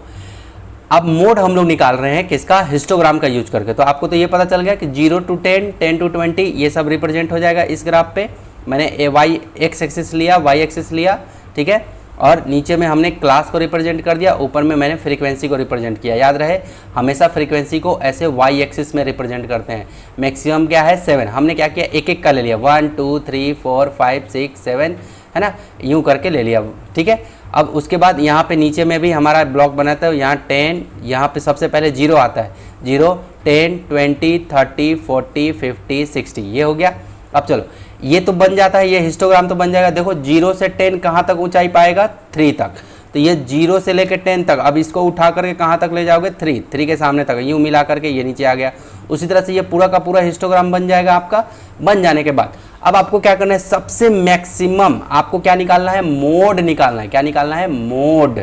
अब मोड हम लोग निकाल रहे हैं किसका, हिस्टोग्राम का यूज करके। तो आपको तो ये पता चल गया कि 0 to 10, 10 to 20 ये सब रिप्रेजेंट हो जाएगा इस ग्राफ पे। मैंने वाई एक्स एक्सिस लिया, वाई एक्सिस लिया, ठीक है, और नीचे में हमने क्लास को रिप्रेजेंट कर दिया, ऊपर में मैंने फ्रीक्वेंसी को रिप्रेजेंट किया। याद रहे हमेशा फ्रीक्वेंसी को ऐसे वाई एक्सिस में रिप्रेजेंट करते हैं। मैक्सिमम क्या है 7, हमने क्या किया एक एक का ले लिया, 1 2 3 4 5 6 7, है ना, यूँ करके ले लिया, ठीक है। अब उसके बाद यहाँ पे नीचे में भी हमारा ब्लॉक बनाता है, यहाँ 10, यहाँ पे सबसे पहले 0 आता है, 0 10 20 30 40 50 60, ये हो गया। अब चलो ये तो बन जाता है, ये हिस्टोग्राम तो बन जाएगा। देखो 0 से 10 कहाँ तक ऊंचाई पाएगा, 3 तक, तो ये 0 से लेकर 10 तक। अब इसको उठा करके कहाँ तक ले जाओगे, 3 के सामने तक, यूँ मिला करके ये नीचे आ गया। उसी तरह से ये पूरा का पूरा हिस्टोग्राम बन जाएगा आपका। बन जाने के बाद अब आपको क्या करना है, सबसे मैक्सिमम आपको क्या निकालना है, मोड निकालना है। क्या निकालना है, मोड।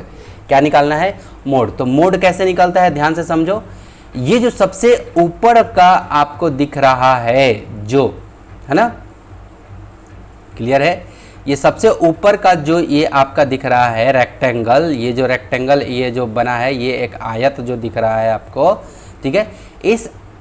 क्या निकालना है, मोड। तो मोड कैसे निकलता है, ध्यान से समझो। ये जो सबसे ऊपर का आपको दिख रहा है जो, है ना, क्लियर है, ये सबसे ऊपर का जो ये आपका दिख रहा है रेक्टेंगल, ये जो रेक्टेंगल ये जो बना है, ये एक आयत जो दिख रहा है आपको, ठीक है,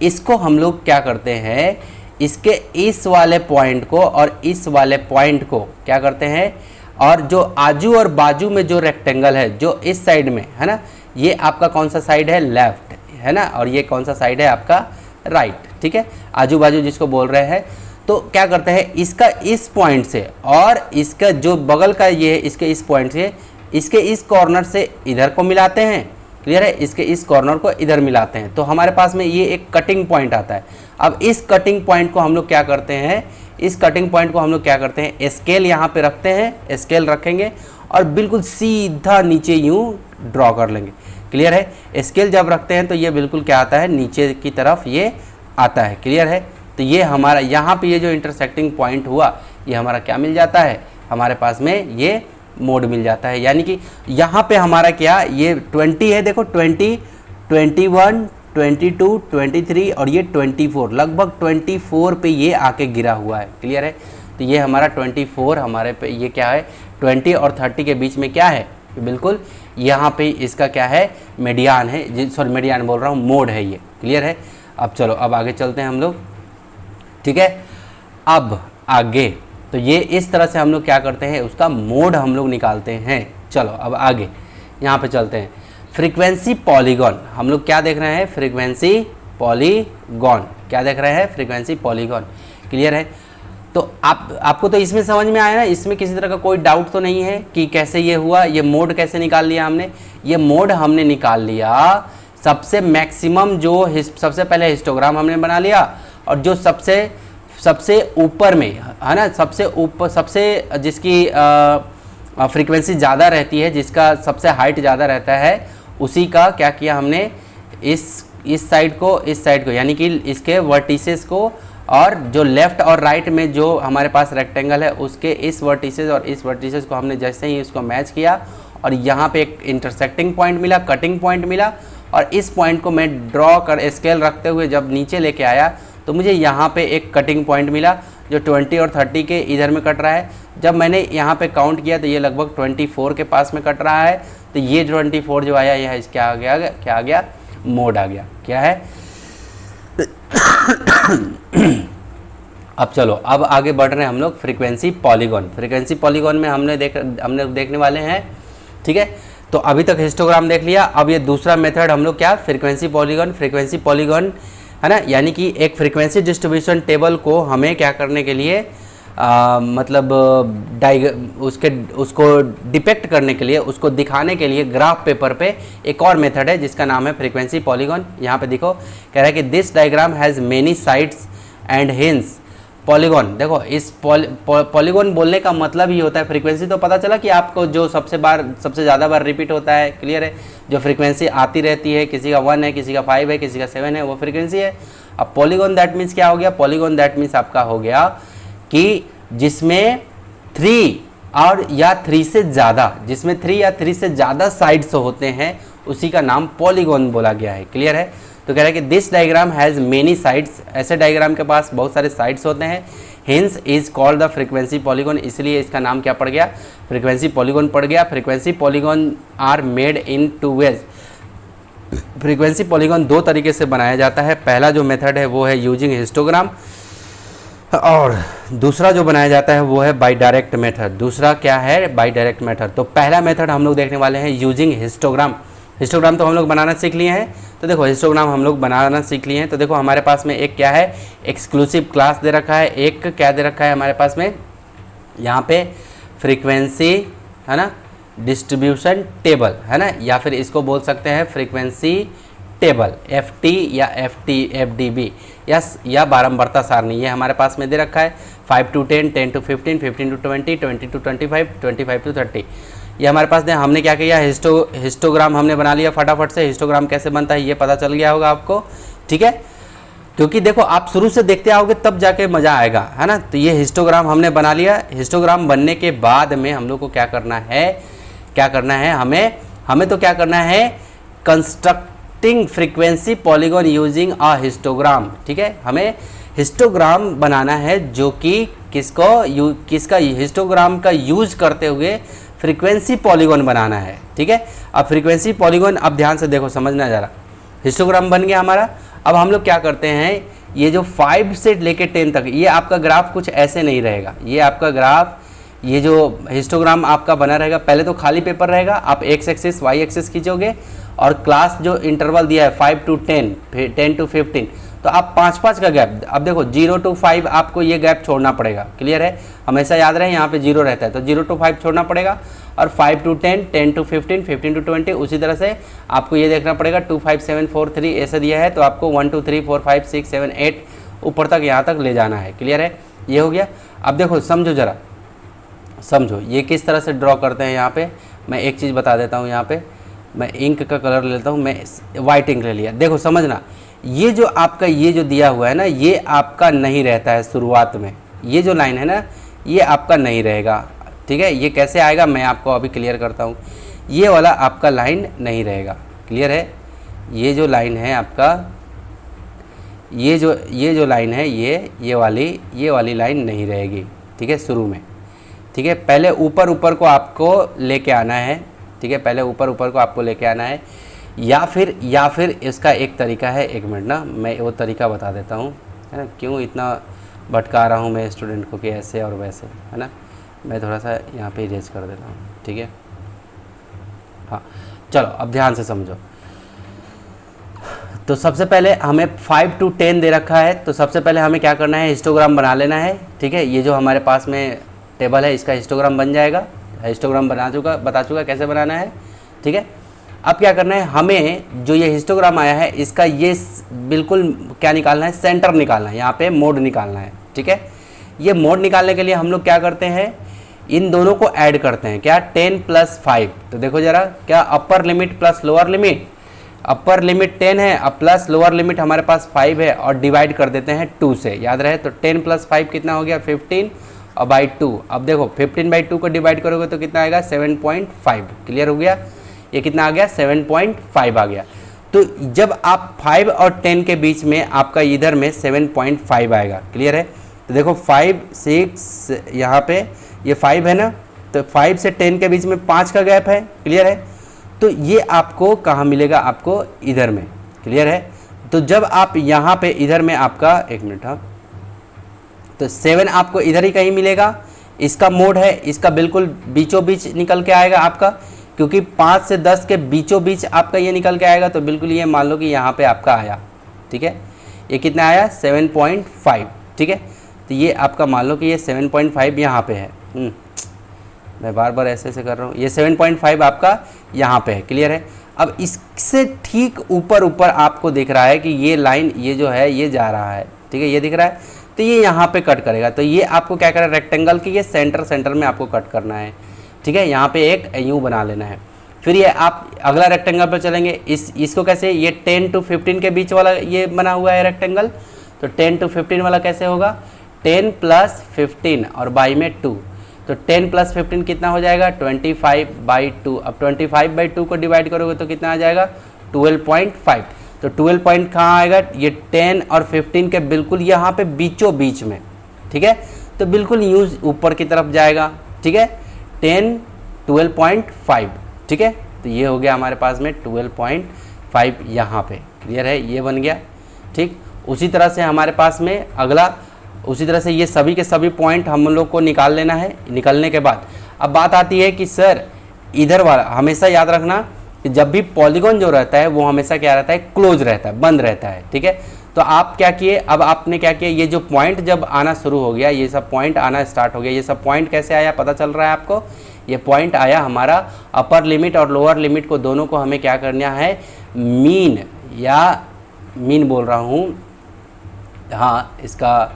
इसको हम लोग क्या करते हैं, इसके इस वाले पॉइंट को और इस वाले पॉइंट को क्या करते हैं, और जो आजू और बाजू में जो रेक्टेंगल है जो इस साइड में है ना, ये आपका कौन सा साइड है, लेफ्ट है ना, और ये कौन सा साइड है आपका, राइट, ठीक है, आजू बाजू जिसको बोल रहे हैं। तो क्या करते हैं, इसका इस पॉइंट से और इसका जो बगल का ये है, इसके इस पॉइंट से इसके इस कॉर्नर से इधर को मिलाते हैं, क्लियर है, इसके इस कॉर्नर को इधर मिलाते हैं, तो हमारे पास में ये एक कटिंग पॉइंट आता है। अब इस कटिंग पॉइंट को हम लोग क्या करते हैं, इस कटिंग पॉइंट को हम लोग क्या करते हैं, स्केल यहाँ पे रखते हैं, स्केल रखेंगे और बिल्कुल सीधा नीचे यूँ ड्रॉ कर लेंगे, क्लियर है। स्केल जब रखते हैं तो ये बिल्कुल क्या आता है, नीचे की तरफ ये आता है, क्लियर है। तो ये हमारा यहाँ पे ये जो इंटरसेक्टिंग पॉइंट हुआ, ये हमारा क्या मिल जाता है, हमारे पास में ये मोड मिल जाता है। यानी कि यहाँ पे हमारा क्या, ये 20 है, देखो 20, 21, 22, 23 और ये 24, लगभग 24 पे ये आके गिरा हुआ है, क्लियर है। तो ये हमारा 24 हमारे पे ये क्या है, 20 और 30 के बीच में क्या है, बिल्कुल यहाँ पे इसका क्या है, मीडियन है, सॉरी मीडियन बोल रहा हूँ, मोड है ये, क्लियर है। अब चलो अब आगे चलते हैं हम लोग, ठीक है। अब आगे तो ये इस तरह से हम लोग क्या करते हैं, उसका मोड हम लोग निकालते हैं। चलो अब आगे यहाँ पे चलते हैं, फ्रीक्वेंसी पॉलीगॉन, हम लोग क्या देख रहे हैं, फ्रीक्वेंसी पॉलीगॉन, क्या देख रहे हैं, फ्रीक्वेंसी पॉलीगॉन, क्लियर है। तो आपको तो इसमें समझ में आया ना, इसमें किसी तरह का कोई डाउट तो नहीं है कि कैसे ये हुआ, ये मोड कैसे निकाल लिया हमने, ये मोड हमने निकाल लिया, सबसे मैक्सिमम जो सबसे पहले हिस्टोग्राम हमने बना लिया, और जो सबसे ऊपर में है ना, सबसे ऊपर, सबसे जिसकी फ्रीक्वेंसी ज़्यादा रहती है, जिसका सबसे हाइट ज़्यादा रहता है, उसी का क्या किया हमने, इस साइड को यानी कि इसके वर्टिसेस को, और जो लेफ़्ट और राइट में जो हमारे पास रेक्टेंगल है उसके इस वर्टिसेस और इस वर्टिसेस को हमने जैसे ही इसको मैच किया, और यहाँ पे एक इंटरसेक्टिंग पॉइंट मिला, कटिंग पॉइंट मिला, और इस पॉइंट को मैं ड्रॉ कर स्केल रखते हुए जब नीचे लेके आया तो मुझे यहाँ पे एक कटिंग पॉइंट मिला जो 20 और 30 के इधर में कट रहा है। जब मैंने यहाँ पे काउंट किया तो ये लगभग 24 के पास में कट रहा है, तो ये 24 जो आया यह क्या आ गया, क्या आ गया, मोड आ गया, क्या है। अब चलो अब आगे बढ़ रहे हैं हम लोग फ्रीक्वेंसी पॉलीगॉन। फ्रीक्वेंसी पॉलीगॉन में हमने देखने वाले हैं, ठीक है। तो अभी तक हिस्टोग्राम देख लिया, अब ये दूसरा मेथड हम लोग क्या, फ्रीक्वेंसी पॉलीगॉन। फ्रीक्वेंसी पॉलीगॉन है ना, यानी कि एक फ्रीक्वेंसी डिस्ट्रीब्यूशन टेबल को हमें क्या करने के लिए, मतलब उसको डिपेक्ट करने के लिए, उसको दिखाने के लिए ग्राफ पेपर पे एक और मेथड है जिसका नाम है फ्रीक्वेंसी पॉलीगॉन। यहाँ पे देखो कह रहा है कि this diagram has many sides and hints polygon. देखो इस पॉलीगॉन बोलने का मतलब ही होता है, फ्रीक्वेंसी तो पता चला कि आपको जो सबसे ज़्यादा बार रिपीट होता है, क्लियर है, जो फ्रीक्वेंसी आती रहती है, किसी का 1 है, किसी का 5 है, किसी का 7 है, वो फ्रीक्वेंसी है। अब पॉलीगॉन दैट मीन्स क्या हो गया, पॉलीगॉन दैट मीन्स आपका हो गया कि जिसमें 3 और या 3 से ज़्यादा, जिसमें 3 या 3 से ज़्यादा साइड्स होते हैं उसी का नाम पॉलीगॉन बोला गया है, क्लियर है। तो कह रहा है कि this diagram has many sides, ऐसे डायग्राम के पास बहुत सारे साइड्स होते हैं, hints is called the frequency polygon, इसलिए इसका नाम क्या पड़ गया, फ्रीक्वेंसी पॉलीगॉन पड़ गया। Frequency polygon are made in 2 ways. Frequency polygon 2 तरीके से बनाया जाता है। पहला जो मेथड है वो है यूजिंग हिस्टोग्राम, और दूसरा जो बनाया जाता है वो है बाई डायरेक्ट मेथड। दूसरा क्या है, बाई डायरेक्ट मेथड। तो पहला मेथड हम लोग देखने वाले हैं यूजिंग हिस्टोग्राम। हिस्टोग्राम तो हम लोग बनाना सीख लिए हैं, तो देखो हिस्टोग्राम हम लोग बनाना सीख लिए हैं। तो देखो हमारे पास में एक क्या है, एक्सक्लूसिव क्लास दे रखा है, एक क्या दे रखा है हमारे पास में, यहाँ पे फ्रीक्वेंसी है ना, डिस्ट्रीब्यूशन टेबल है ना, या फिर इसको बोल सकते हैं फ्रीक्वेंसी टेबल, FT या FDB या बारंबारता सारणी, ये हमारे पास में दे रखा है। 5 to 10, 10 to 15, 15 to 20, 20 to 25, 25 to 30। ये हमारे पास हमने क्या किया, हिस्टोग्राम हमने बना लिया फटाफट से। हिस्टोग्राम कैसे बनता है ये पता चल गया होगा आपको, ठीक है, क्योंकि देखो आप शुरू से देखते आओगे तब जाके मज़ा आएगा, है ना। तो ये हिस्टोग्राम हमने बना लिया। हिस्टोग्राम बनने के बाद में हम लोग को क्या करना है, हमें तो क्या करना है, constructing frequency polygon using a histogram, ठीक है। हमें हिस्टोग्राम बनाना है जो कि किसका हिस्टोग्राम का यूज करते हुए फ्रीक्वेंसी पॉलीगॉन बनाना है। ठीक है, अब फ्रीक्वेंसी पॉलीगॉन, अब ध्यान से देखो, समझना जरा। हिस्टोग्राम बन गया हमारा। अब हम लोग क्या करते हैं, ये जो 5 से लेके 10 तक, ये आपका ग्राफ कुछ ऐसे नहीं रहेगा। ये आपका ग्राफ, ये जो हिस्टोग्राम आपका बना रहेगा, पहले तो खाली पेपर रहेगा, आप एक्स एक्सिस वाई एक्सिस खींचोगे और क्लास जो इंटरवल दिया है 5 to 10, फिर 10 to 15, तो आप 5-5 का गैप, अब देखो 0 to 5 आपको ये गैप छोड़ना पड़ेगा। क्लियर है, हमेशा याद रहे यहाँ पे 0 रहता है, तो 0 to 5 छोड़ना पड़ेगा, और 5 to 10, 10 to 15, 15 to 20, उसी तरह से आपको ये देखना पड़ेगा 2 5 7 4 3 ऐसा दिया है, तो आपको 1 2 3 4 5 6 7 8 ऊपर तक यहाँ तक ले जाना है। क्लियर है, ये हो गया। अब देखो समझो जरा, समझो ये किस तरह से ड्रॉ करते हैं। यहाँ पे मैं एक चीज़ बता देता हूँ, यहाँ पे मैं इंक का कलर लेता हूँ, मैं वाइट इंक ले लिया। देखो समझना, ये जो आपका ये जो दिया हुआ है ना, ये आपका नहीं रहता है शुरुआत में, ये जो लाइन है ना, ये आपका नहीं रहेगा। ठीक है, ये कैसे आएगा मैं आपको अभी क्लियर करता हूँ। ये वाला आपका लाइन नहीं रहेगा। क्लियर है, ये जो लाइन है आपका, ये जो लाइन है, ये वाली लाइन नहीं रहेगी। ठीक है, शुरू में। ठीक है, पहले ऊपर को आपको लेके आना है। ठीक है, पहले ऊपर को आपको लेके आना है, या फिर इसका एक तरीका है, एक मिनट ना, मैं वो तरीका बता देता हूँ, है ना। क्यों इतना भटका रहा हूँ मैं स्टूडेंट को कि ऐसे और वैसे, है ना। मैं थोड़ा सा यहाँ पे इरेज कर देता हूँ। ठीक है, हाँ चलो अब ध्यान से समझो। तो सबसे पहले हमें 5 to 10 दे रखा है, तो सबसे पहले हमें क्या करना है, हिस्टोग्राम बना लेना है। ठीक है, ये जो हमारे पास में टेबल है, इसका हिस्टोग्राम बन जाएगा। हिस्टोग्राम बता चुका कैसे बनाना है। ठीक है, अब क्या करना है, हमें जो ये हिस्टोग्राम आया है, इसका ये बिल्कुल क्या निकालना है, सेंटर निकालना है, यहाँ पे मोड निकालना है। ठीक है, ये मोड निकालने के लिए हम लोग क्या करते हैं, इन दोनों को ऐड करते हैं। क्या, 10 + 5, तो देखो जरा, क्या upper limit plus lower limit, upper limit 10 है, अब प्लस लोअर लिमिट हमारे पास 5 है, और डिवाइड कर देते हैं 2 से, याद रहे। तो 10 + 5 कितना हो गया, 15, और बाई 2। अब देखो 15/2 को डिवाइड करोगे तो कितना आएगा, 7.5। क्लियर हो गया, ये कितना आ गया, 7.5 आ गया। तो जब आप 5 और 10 के बीच में आपका इधर में 7.5 आएगा। क्लियर है, तो देखो 5 6 यहाँ पे ये 5 है ना, तो 5 से 10 के बीच में 5 का गैप है। क्लियर है, तो ये आपको कहाँ मिलेगा, आपको इधर में। क्लियर है, तो जब आप यहाँ पे इधर में आपका, एक मिनट, हाँ, तो 7 आपको इधर ही कहीं मिलेगा। इसका मोड है, इसका बिल्कुल बीचों बीच निकल के आएगा आपका, क्योंकि 5 से 10 के बीचों बीच आपका ये निकल के आएगा, तो बिल्कुल ये मान लो कि यहाँ पे आपका आया। ठीक है, ये कितना आया, 7.5। ठीक है, तो ये आपका मान लो कि ये 7.5 यहाँ पे है। मैं बार बार ऐसे कर रहा हूँ, ये 7.5 आपका यहाँ पे है। क्लियर है, अब इससे ठीक ऊपर आपको दिख रहा है कि ये लाइन, ये जो है ये जा रहा है। ठीक है, ये दिख रहा है, तो ये यहाँ पे कट करेगा। तो ये आपको क्या करें, रेक्टेंगल की ये सेंटर में आपको कट करना है। ठीक है, यहाँ पे एक यूँ बना लेना है। फिर ये आप अगला रेक्टेंगल पर चलेंगे, इसको कैसे, ये 10 to 15 के बीच वाला ये बना हुआ है रेक्टेंगल, तो 10 to 15 वाला कैसे होगा, 10 + 15 और बाई में 2, तो 10 + 15 कितना हो जाएगा, 25/2। अब 25/2 को डिवाइड करोगे तो कितना आ जाएगा, 12.5। तो 12 कहाँ आएगा, ये 10 और 15 के बिल्कुल यहाँ पे बीचों बीच में। ठीक है, तो बिल्कुल यूज ऊपर की तरफ जाएगा। ठीक है, 10 12.5। ठीक है, तो ये हो गया हमारे पास में 12.5 यहाँ पे। क्लियर है, ये बन गया। ठीक, उसी तरह से हमारे पास में अगला, उसी तरह से ये सभी के सभी पॉइंट हम लोग को निकाल लेना है। निकलने के बाद अब बात आती है कि सर इधर वाला, हमेशा याद रखना कि जब भी पॉलीगॉन जो रहता है वो हमेशा क्या रहता है, क्लोज रहता है, बंद रहता है। ठीक है, तो आप क्या किए, अब आपने क्या किया, ये जो पॉइंट जब आना शुरू हो गया, ये सब पॉइंट आना स्टार्ट हो गया। ये सब पॉइंट कैसे आया पता चल रहा है आपको, ये पॉइंट आया हमारा अपर लिमिट और लोअर लिमिट को दोनों को हमें क्या करना है, मीन बोल रहा हूँ, हाँ इसका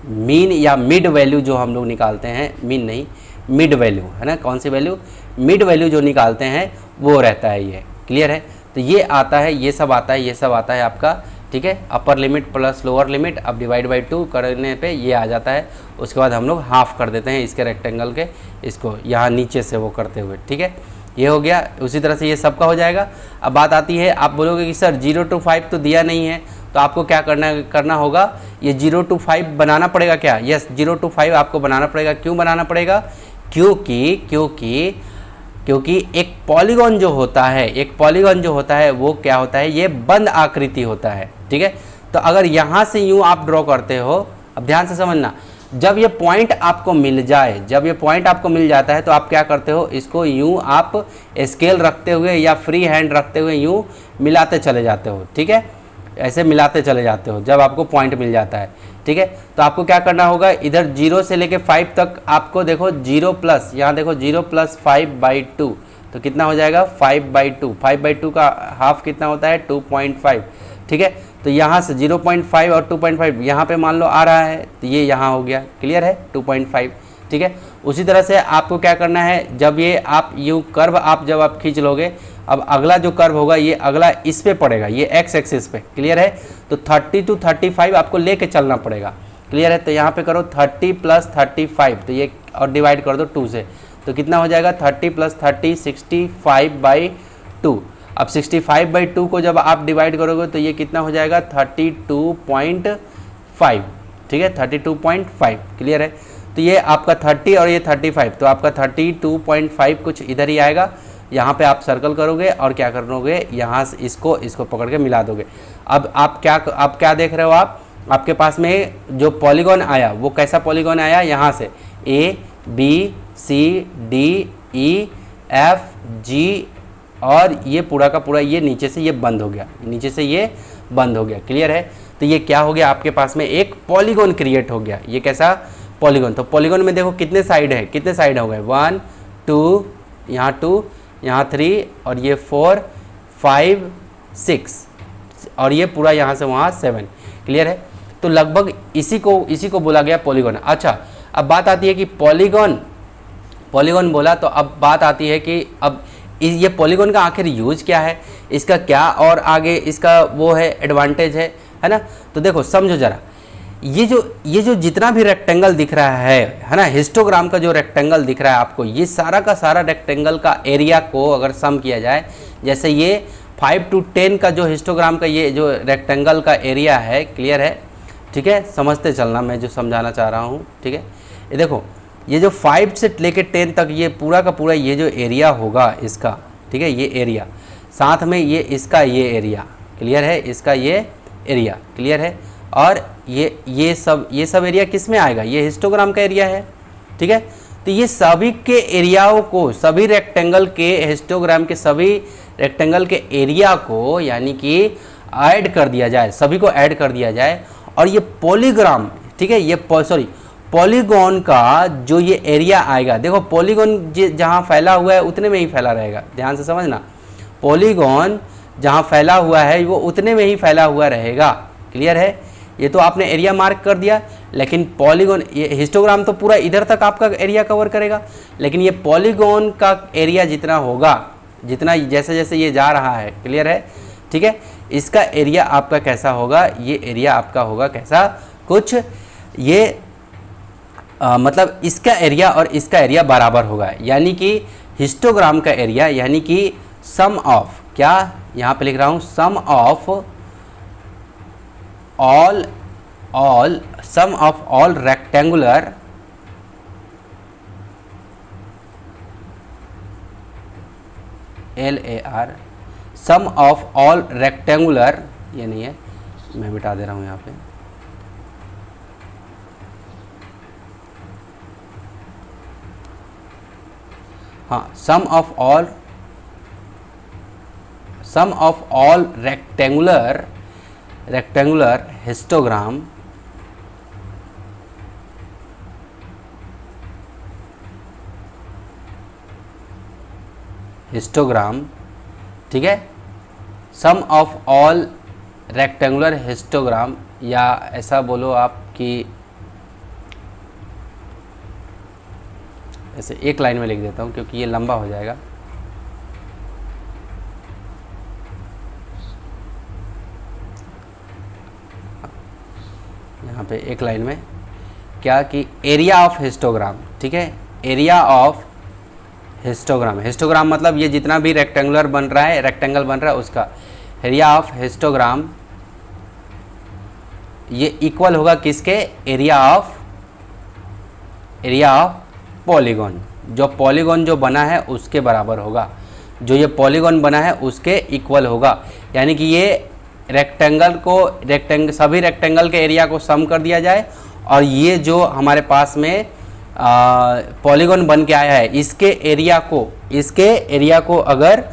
मीन या मिड वैल्यू जो हम लोग निकालते हैं, मीन नहीं मिड वैल्यू, है ना। कौन सी वैल्यू, मिड वैल्यू जो निकालते हैं वो रहता है ये। क्लियर है, तो ये आता है, ये सब आता है, ये सब आता है आपका। ठीक है, upper limit plus lower limit, अब डिवाइड बाई 2 करने पे ये आ जाता है। उसके बाद हम लोग हाफ कर देते हैं इसके रेक्टेंगल के, इसको यहाँ नीचे से वो करते हुए। ठीक है, ये हो गया। उसी तरह से ये सबका हो जाएगा। अब बात आती है, आप बोलोगे कि सर 0 to 5 तो दिया नहीं है, तो आपको क्या करना होगा, ये 0 to 5 बनाना पड़ेगा क्या? यस, 0 to 5 आपको बनाना पड़ेगा। क्यों बनाना पड़ेगा? क्योंकि एक पॉलीगॉन जो होता है वो क्या होता है, ये बंद आकृति होता है, ठीक है। तो अगर यहाँ से यूँ आप ड्रॉ करते हो, अब ध्यान से समझना, जब ये पॉइंट आपको मिल जाता है तो आप क्या करते हो, इसको यूँ आप स्केल रखते हुए या फ्री हैंड रखते हुए यूँ मिलाते चले जाते हो, ठीक है। ऐसे मिलाते चले जाते हो जब आपको पॉइंट मिल जाता है, ठीक है। तो आपको क्या करना होगा, इधर 0 से लेके 5 तक आपको देखो 0 प्लस, यहाँ देखो 0 प्लस 5/2, तो कितना हो जाएगा 5/2। 5/2 का हाफ कितना होता है 2.5, ठीक है। तो यहाँ से 0.5 और 2.5 यहाँ पे मान लो आ रहा है, तो ये यहाँ हो गया, क्लियर है 2.5, ठीक है। उसी तरह से आपको क्या करना है, जब ये आप यूँ कर्व जब आप खींच लोगे, अब अगला जो कर्व होगा ये अगला इस पे पड़ेगा, ये एक्स एक्सिस पे, क्लियर है। तो 30 to 35 आपको लेके चलना पड़ेगा, क्लियर है। तो यहाँ पे करो 30 + 35, तो ये और डिवाइड कर दो 2 से, तो कितना हो जाएगा 30 + 30 65/2। अब 65/2 को जब आप डिवाइड करोगे तो ये कितना हो जाएगा 32.5, ठीक है, 32.5, क्लियर है। तो ये आपका 30 और ये 35, तो आपका 32.5 कुछ इधर ही आएगा। यहाँ पे आप सर्कल करोगे और क्या करोगे, यहाँ से इसको पकड़ के मिला दोगे। अब आप क्या देख रहे हो, आपके पास में जो पॉलीगॉन आया वो कैसा पॉलीगॉन आया, यहाँ से ABCDEFG, और ये पूरा का पूरा ये नीचे से ये बंद हो गया, क्लियर है। तो ये क्या हो गया, आपके पास में एक पॉलीगॉन क्रिएट हो गया। ये कैसा पॉलीगॉन, तो पॉलीगॉन में देखो कितने साइड हो गए, 1 2, यहाँ 2, यहाँ 3, और ये 4 5 6, और ये पूरा यहाँ से वहाँ 7, क्लियर है। तो लगभग इसी को बोला गया पॉलीगॉन। अच्छा, अब बात आती है कि पॉलीगॉन बोला, तो अब बात आती है कि अब ये पॉलीगॉन का आखिर यूज क्या है, इसका क्या और आगे इसका वो है एडवांटेज है ना। तो देखो समझो जरा, ये जो जितना भी रेक्टेंगल दिख रहा है ना, हिस्टोग्राम का जो रेक्टेंगल दिख रहा है आपको, ये सारा का सारा रेक्टेंगल का एरिया को अगर सम किया जाए, जैसे ये 5 to 10 का जो हिस्टोग्राम का ये जो रेक्टेंगल का एरिया है, क्लियर है, ठीक है। समझते चलना मैं जो समझाना चाह रहा हूँ, ठीक है। ये देखो, ये जो 5 से लेके 10 तक ये पूरा का पूरा ये जो एरिया होगा इसका, ठीक है, ये एरिया, साथ में ये इसका ये एरिया, क्लियर है, इसका ये एरिया, क्लियर है। और ये सब एरिया किस में आएगा, ये हिस्टोग्राम का एरिया है, ठीक है। तो ये सभी के एरियाओं को, सभी रेक्टेंगल के हिस्टोग्राम के सभी रेक्टेंगल के एरिया को यानी कि ऐड कर दिया जाए, सभी को ऐड कर दिया जाए, और ये पॉलीग्राम, ठीक है, ये पॉलीगॉन का जो ये एरिया आएगा, देखो पॉलीगॉन जहाँ फैला हुआ है उतने में ही फैला रहेगा, ध्यान से समझना, पॉलीगॉन जहाँ फैला हुआ है वो उतने में ही फैला हुआ रहेगा, क्लियर है। ये तो आपने एरिया मार्क कर दिया, लेकिन पॉलीगॉन, ये हिस्टोग्राम तो पूरा इधर तक आपका एरिया कवर करेगा, लेकिन ये पॉलीगॉन का एरिया जितना होगा, जितना जैसे जैसे ये जा रहा है, क्लियर है, ठीक है, इसका एरिया आपका कैसा होगा, ये एरिया आपका होगा कैसा, कुछ ये मतलब इसका एरिया और इसका एरिया बराबर होगा, यानी कि हिस्टोग्राम का एरिया, यानी कि सम ऑफ, क्या यहाँ पे लिख रहा हूँ, sum of all rectangular LAR, sum of all rectangular, ये नहीं है, मैं मिटा दे रहा हूँ यहाँ पे, हाँ, सम ऑफ ऑल रेक्टेंगुलर हिस्टोग्राम, ठीक है, सम ऑफ ऑल रेक्टेंगुलर हिस्टोग्राम, या ऐसा बोलो आप कि ऐसे एक लाइन में लिख देता हूँ क्योंकि ये लंबा हो जाएगा। यहाँ पे एक लाइन में क्या कि एरिया ऑफ हिस्टोग्राम, ठीक है, एरिया ऑफ हिस्टोग्राम। हिस्टोग्राम मतलब ये जितना भी रेक्टेंगुलर बन रहा है, रेक्टेंगल बन रहा है, उसका एरिया ऑफ हिस्टोग्राम ये इक्वल होगा किसके? Area of polygon. जो पॉलीगॉन जो बना है उसके बराबर होगा, जो ये पॉलीगॉन बना है उसके इक्वल होगा। यानी कि ये सभी रेक्टेंगल के एरिया को सम कर दिया जाए और ये जो हमारे पास में पॉलीगॉन बन के आया है इसके एरिया को अगर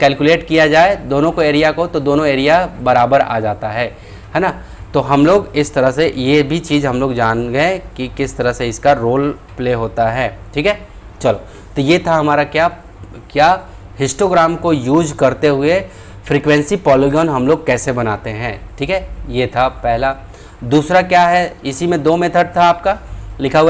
कैलकुलेट किया जाए दोनों को एरिया को, तो दोनों एरिया बराबर आ जाता है ना। तो हम लोग इस तरह से ये भी चीज़ हम लोग जान गए कि किस तरह से इसका रोल प्ले होता है। ठीक है, चलो, तो ये था हमारा क्या हिस्टोग्राम को यूज करते हुए फ्रीक्वेंसी पॉलीगॉन हम लोग कैसे बनाते हैं। ठीक है, ये था पहला। दूसरा क्या है, इसी में 2 मेथड था आपका, लिखा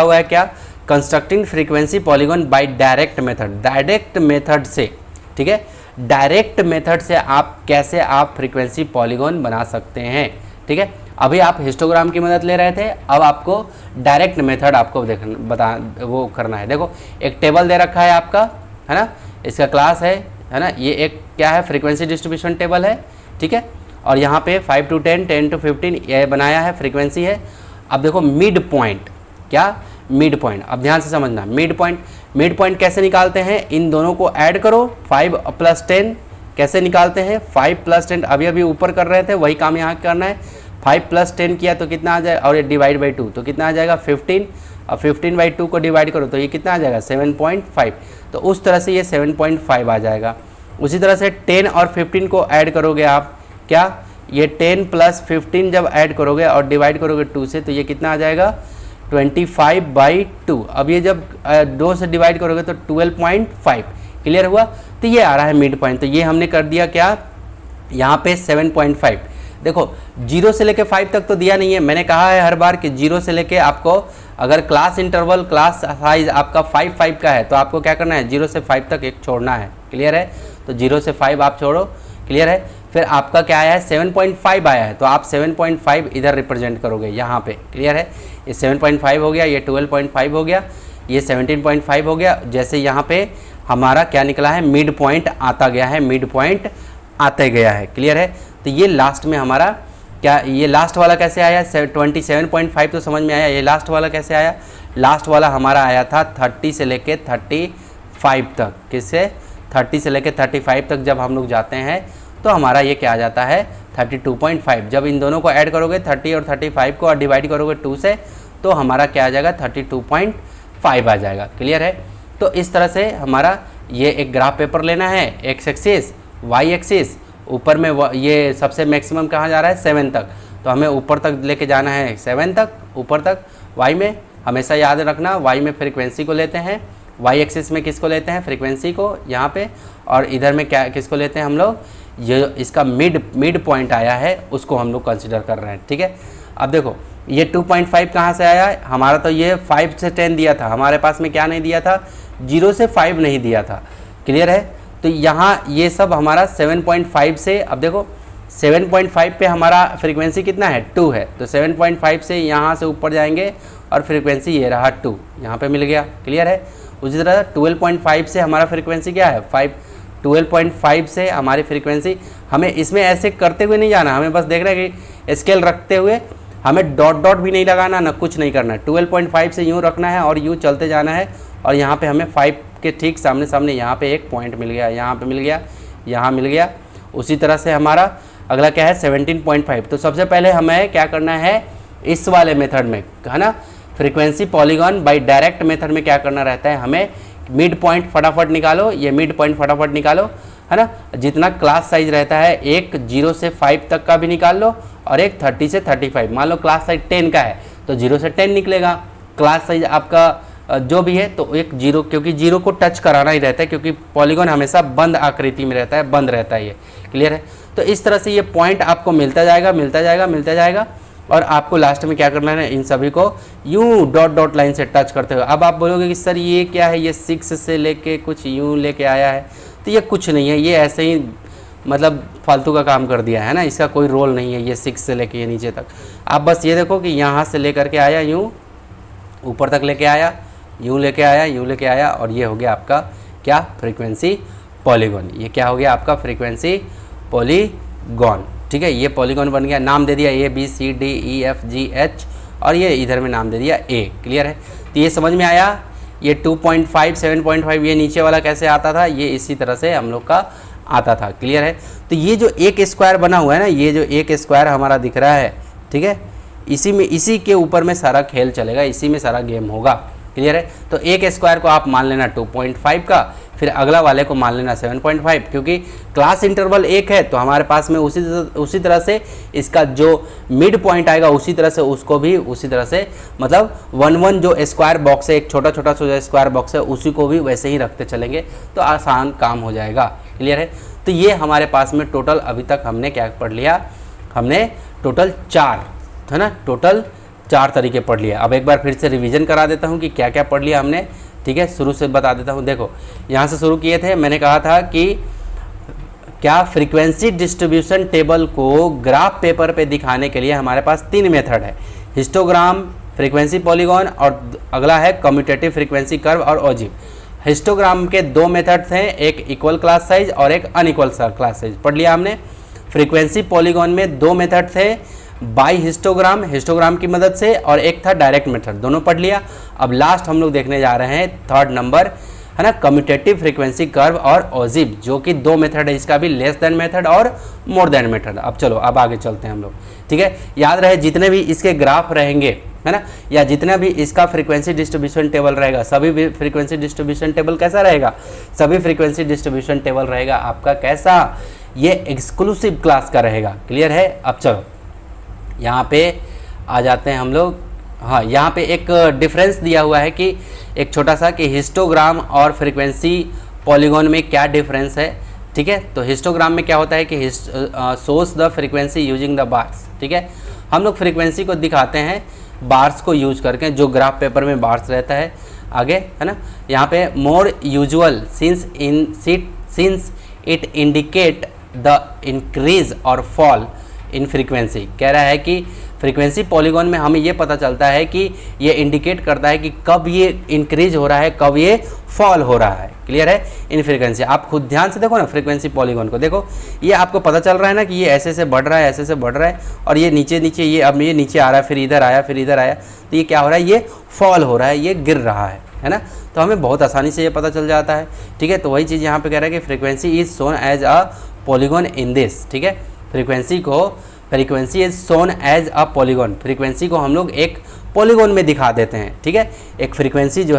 हुआ है क्या? Constructing frequency polygon by direct method. Direct method से, ठीक है, डायरेक्ट मेथड से आप कैसे फ्रीक्वेंसी पॉलीगॉन बना सकते हैं। ठीक है, अभी आप हिस्टोग्राम की मदद ले रहे थे, अब आपको डायरेक्ट मेथड आपको वो करना है। देखो, एक टेबल दे रखा है आपका, है ना, इसका क्लास है ना, ये एक क्या है? फ्रीक्वेंसी डिस्ट्रीब्यूशन टेबल है। ठीक है, और यहाँ पे 5 to 10, 10 to 15 ये बनाया है, फ्रीक्वेंसी है। अब देखो मिड पॉइंट, क्या? Mid point. अब ध्यान से समझना, मिड पॉइंट कैसे निकालते हैं? इन दोनों को ऐड करो, 5 + 10 कैसे निकालते हैं? 5 + 10 अभी ऊपर कर रहे थे, वही काम यहाँ करना है। 5 + 10 किया तो कितना आ जाएगा? और ये डिवाइड बाई 2 तो कितना आ जाएगा? 15। अब 15/2 को डिवाइड करो तो ये कितना आ जाएगा? 7.5। तो उस तरह से ये 7.5 आ जाएगा। उसी तरह से 10 और 15 को ऐड करोगे आप, क्या? ये 10 + 15 जब ऐड करोगे और डिवाइड करोगे 2 से तो ये कितना आ जाएगा? 25/2। अब ये जब 2 से डिवाइड करोगे तो 12.5। क्लियर हुआ? तो ये आ रहा है मिड पॉइंट। तो ये हमने कर दिया क्या? यहाँ पे 7.5। देखो 0 से लेके 5 तक तो दिया नहीं है, मैंने कहा है हर बार कि 0 से लेके आपको अगर क्लास साइज आपका 5 का है तो आपको क्या करना है? 0 से 5 तक एक छोड़ना है। क्लियर है? तो 0 से 5 आप छोड़ो। क्लियर है? फिर आपका क्या आया है? 7.5 आया है, तो आप 7.5 इधर रिप्रेजेंट करोगे यहाँ पे। क्लियर है? ये 7.5 हो गया, ये 12.5 हो गया, ये 17.5 हो गया। जैसे यहाँ पे हमारा क्या निकला है? मिड पॉइंट आता गया है, मिड पॉइंट आते गया है। क्लियर है? तो ये लास्ट में हमारा क्या, ये लास्ट वाला कैसे आया? 27.5 तो समझ में आया। ये लास्ट वाला कैसे आया? लास्ट वाला हमारा आया था 30 से लेके 35 तक। किससे? 30 से लेके 35 तक जब हम लोग जाते हैं तो हमारा ये क्या आ जाता है? 32.5। जब इन दोनों को ऐड करोगे 30 और 35 को और डिवाइड करोगे 2 से तो हमारा क्या आ जाएगा? 32.5 आ जाएगा। क्लियर है? तो इस तरह से हमारा ये एक ग्राफ पेपर लेना है, एक्स एक्सिस, वाई एक्सिस, ऊपर में ये सबसे मैक्सिमम कहाँ जा रहा है? 7 तक, तो हमें ऊपर तक लेके जाना है 7 तक, ऊपर तक। वाई में हमेशा याद रखना, वाई में फ्रीक्वेंसी को लेते हैं, वाई एक्सिस में किसको लेते हैं? फ्रीक्वेंसी को यहाँ पे, और इधर में क्या किसको लेते हैं हम लोग? ये इसका मिड पॉइंट आया है उसको हम लोग कंसिडर कर रहे हैं। ठीक है, अब देखो ये 2.5 कहाँ से आया है? हमारा तो ये 5 से 10 दिया था, हमारे पास में क्या नहीं दिया था? 0 से 5 नहीं दिया था। क्लियर है? तो यहाँ ये सब हमारा 7.5 से, अब देखो 7.5 पे हमारा फ्रीक्वेंसी कितना है? 2 है, तो 7.5 से यहाँ से ऊपर जाएंगे और फ्रीक्वेंसी ये रहा 2, यहाँ पे मिल गया। क्लियर है? उसी तरह 12.5 से हमारा फ्रीक्वेंसी क्या है? 5। 12.5 से हमारी फ्रीक्वेंसी, हमें इसमें ऐसे करते हुए नहीं जाना, हमें बस देखना है कि स्केल रखते हुए हमें डॉट भी नहीं लगाना, ना कुछ नहीं करना है। 12.5 से यूँ रखना है और यूँ चलते जाना है, और यहाँ पे हमें 5 के ठीक सामने यहाँ पे एक पॉइंट मिल गया, यहाँ पे मिल गया, यहाँ मिल गया। उसी तरह से हमारा अगला क्या है? 17.5। तो सबसे पहले हमें क्या करना है इस वाले मेथड में, है ना, frequency polygon by direct method में क्या करना रहता है? हमें मिड पॉइंट फटाफट निकालो, ये मिड पॉइंट फटाफट निकालो, है ना। जितना क्लास साइज रहता है, एक 0 से 5 तक का भी निकाल लो और एक 30 से 35। मान लो क्लास साइज 10 का है तो 0 से 10 निकलेगा। क्लास साइज आपका जो भी है तो एक 0, क्योंकि 0 को टच कराना ही रहता है, क्योंकि पॉलीगॉन हमेशा बंद आकृति में रहता है, बंद रहता है ये। क्लियर है? तो इस तरह से ये पॉइंट आपको मिलता जाएगा और आपको लास्ट में क्या करना है? इन सभी को यूं डॉट लाइन से टच करते हुए। अब आप बोलोगे कि सर ये क्या है? ये 6 से लेके कुछ यूं लेके आया है, तो ये कुछ नहीं है, ये ऐसे ही मतलब फालतू का काम कर दिया है ना, इसका कोई रोल नहीं है। ये 6 से लेके ये नीचे तक, आप बस ये देखो कि यहाँ से लेकर के आया यूँ ऊपर तक लेके आया, यूँ लेके आया और ये हो गया आपका क्या, फ्रीक्वेंसी पॉलीगॉन। ये क्या हो गया आपका, फ्रीक्वेंसी पॉलीगॉन। ठीक है, ये पॉलीगॉन बन गया, नाम दे दिया ABCDEFGH और ये इधर में नाम दे दिया A। क्लियर है, तो ये समझ में आया। ये 2.5 7.5 ये नीचे वाला कैसे आता था, ये इसी तरह से हम लोग का आता था। क्लियर है, तो ये जो एक स्क्वायर बना हुआ है ना, ये जो एक स्क्वायर हमारा दिख रहा है, ठीक है, इसी के ऊपर में सारा खेल चलेगा, इसी में सारा गेम होगा। क्लियर है, तो एक स्क्वायर को आप मान लेना 2.5 का, फिर अगला वाले को मान लेना 7.5, क्योंकि क्लास इंटरवल 1 है तो हमारे पास में उसी तरह से इसका जो मिड पॉइंट आएगा उसी तरह से उसको भी उसी तरह से, मतलब 1 जो स्क्वायर बॉक्स है, एक छोटा छोटा जो स्क्वायर बॉक्स है उसी को भी वैसे ही रखते चलेंगे तो आसान काम हो जाएगा। क्लियर है, तो ये हमारे पास में टोटल अभी तक हमने क्या पढ़ लिया, हमने टोटल 4 है ना, टोटल 4 तरीके पढ़ लिया। अब एक बार फिर से रिवीजन करा देता हूँ कि क्या क्या पढ़ लिया हमने। ठीक है, शुरू से बता देता हूँ। देखो यहाँ से शुरू किए थे, मैंने कहा था कि क्या फ्रीक्वेंसी डिस्ट्रीब्यूशन टेबल को ग्राफ पेपर पे दिखाने के लिए हमारे पास 3 मेथड है, हिस्टोग्राम, फ्रीक्वेंसी पॉलीगॉन और अगला है कम्यूटेटिव फ्रीक्वेंसी कर्व और ओजिव। हिस्टोग्राम के 2 मेथड थे, एक इक्वल क्लास साइज और एक अनइक्वल क्लास साइज पढ़ लिया हमने। फ्रीक्वेंसी पॉलीगॉन में 2 मेथड थे, बाई हिस्टोग्राम की मदद से, और एक था डायरेक्ट मेथड, दोनों पढ़ लिया। अब लास्ट हम लोग देखने जा रहे हैं 3rd नंबर है ना, कम्यूटेटिव फ्रीक्वेंसी कर्व और ओजिव, जो कि 2 मेथड है, इसका भी लेस देन मेथड और मोर देन मेथड। अब चलो अब आगे चलते हैं हम लोग। ठीक है, याद रहे जितने भी इसके ग्राफ रहेंगे है ना, या जितना भी इसका फ्रीक्वेंसी डिस्ट्रीब्यूशन टेबल रहेगा, सभी फ्रीक्वेंसी डिस्ट्रीब्यूशन टेबल कैसा रहेगा, सभी फ्रीक्वेंसी डिस्ट्रीब्यूशन टेबल रहेगा आपका कैसा, ये एक्सक्लूसिव क्लास का रहेगा। क्लियर है, अब चलो यहाँ पे आ जाते हैं हम लोग। हाँ, यहाँ पे एक डिफरेंस दिया हुआ है कि एक छोटा सा, कि हिस्टोग्राम और फ्रीक्वेंसी पॉलीगॉन में क्या डिफरेंस है। ठीक है, तो हिस्टोग्राम में क्या होता है कि source the frequency using the bars. ठीक है, हम लोग फ्रीक्वेंसी को दिखाते हैं बार्स को यूज करके, जो ग्राफ पेपर में बार्स रहता है आगे है ना। यहाँ पे more usual since it indicate the increase और फॉल इन फ्रीक्वेंसी। कह रहा है कि फ्रीक्वेंसी पॉलीगॉन में हमें ये पता चलता है कि ये इंडिकेट करता है कि कब ये इंक्रीज हो रहा है, कब ये फॉल हो रहा है। क्लियर है, इन फ्रीक्वेंसी आप खुद ध्यान से देखो ना, फ्रीक्वेंसी पॉलीगॉन को देखो, ये आपको पता चल रहा है ना कि ये ऐसे से बढ़ रहा है, ऐसे से बढ़ रहा है, और ये नीचे ये अब ये नीचे आ रहा है, फिर इधर आया, फिर इधर आया, तो ये क्या हो रहा है, ये फॉल हो रहा है, ये गिर रहा है ना। तो हमें बहुत आसानी से ये पता चल जाता है। ठीक है, तो वही चीज़ यहाँ पे कह रहा है कि frequency is shown as a polygon in this. ठीक है, frequency is shown as a polygon, frequency को हम लोग एक पॉलीगॉन में दिखा देते हैं। ठीक है, एक फ्रीक्वेंसी जो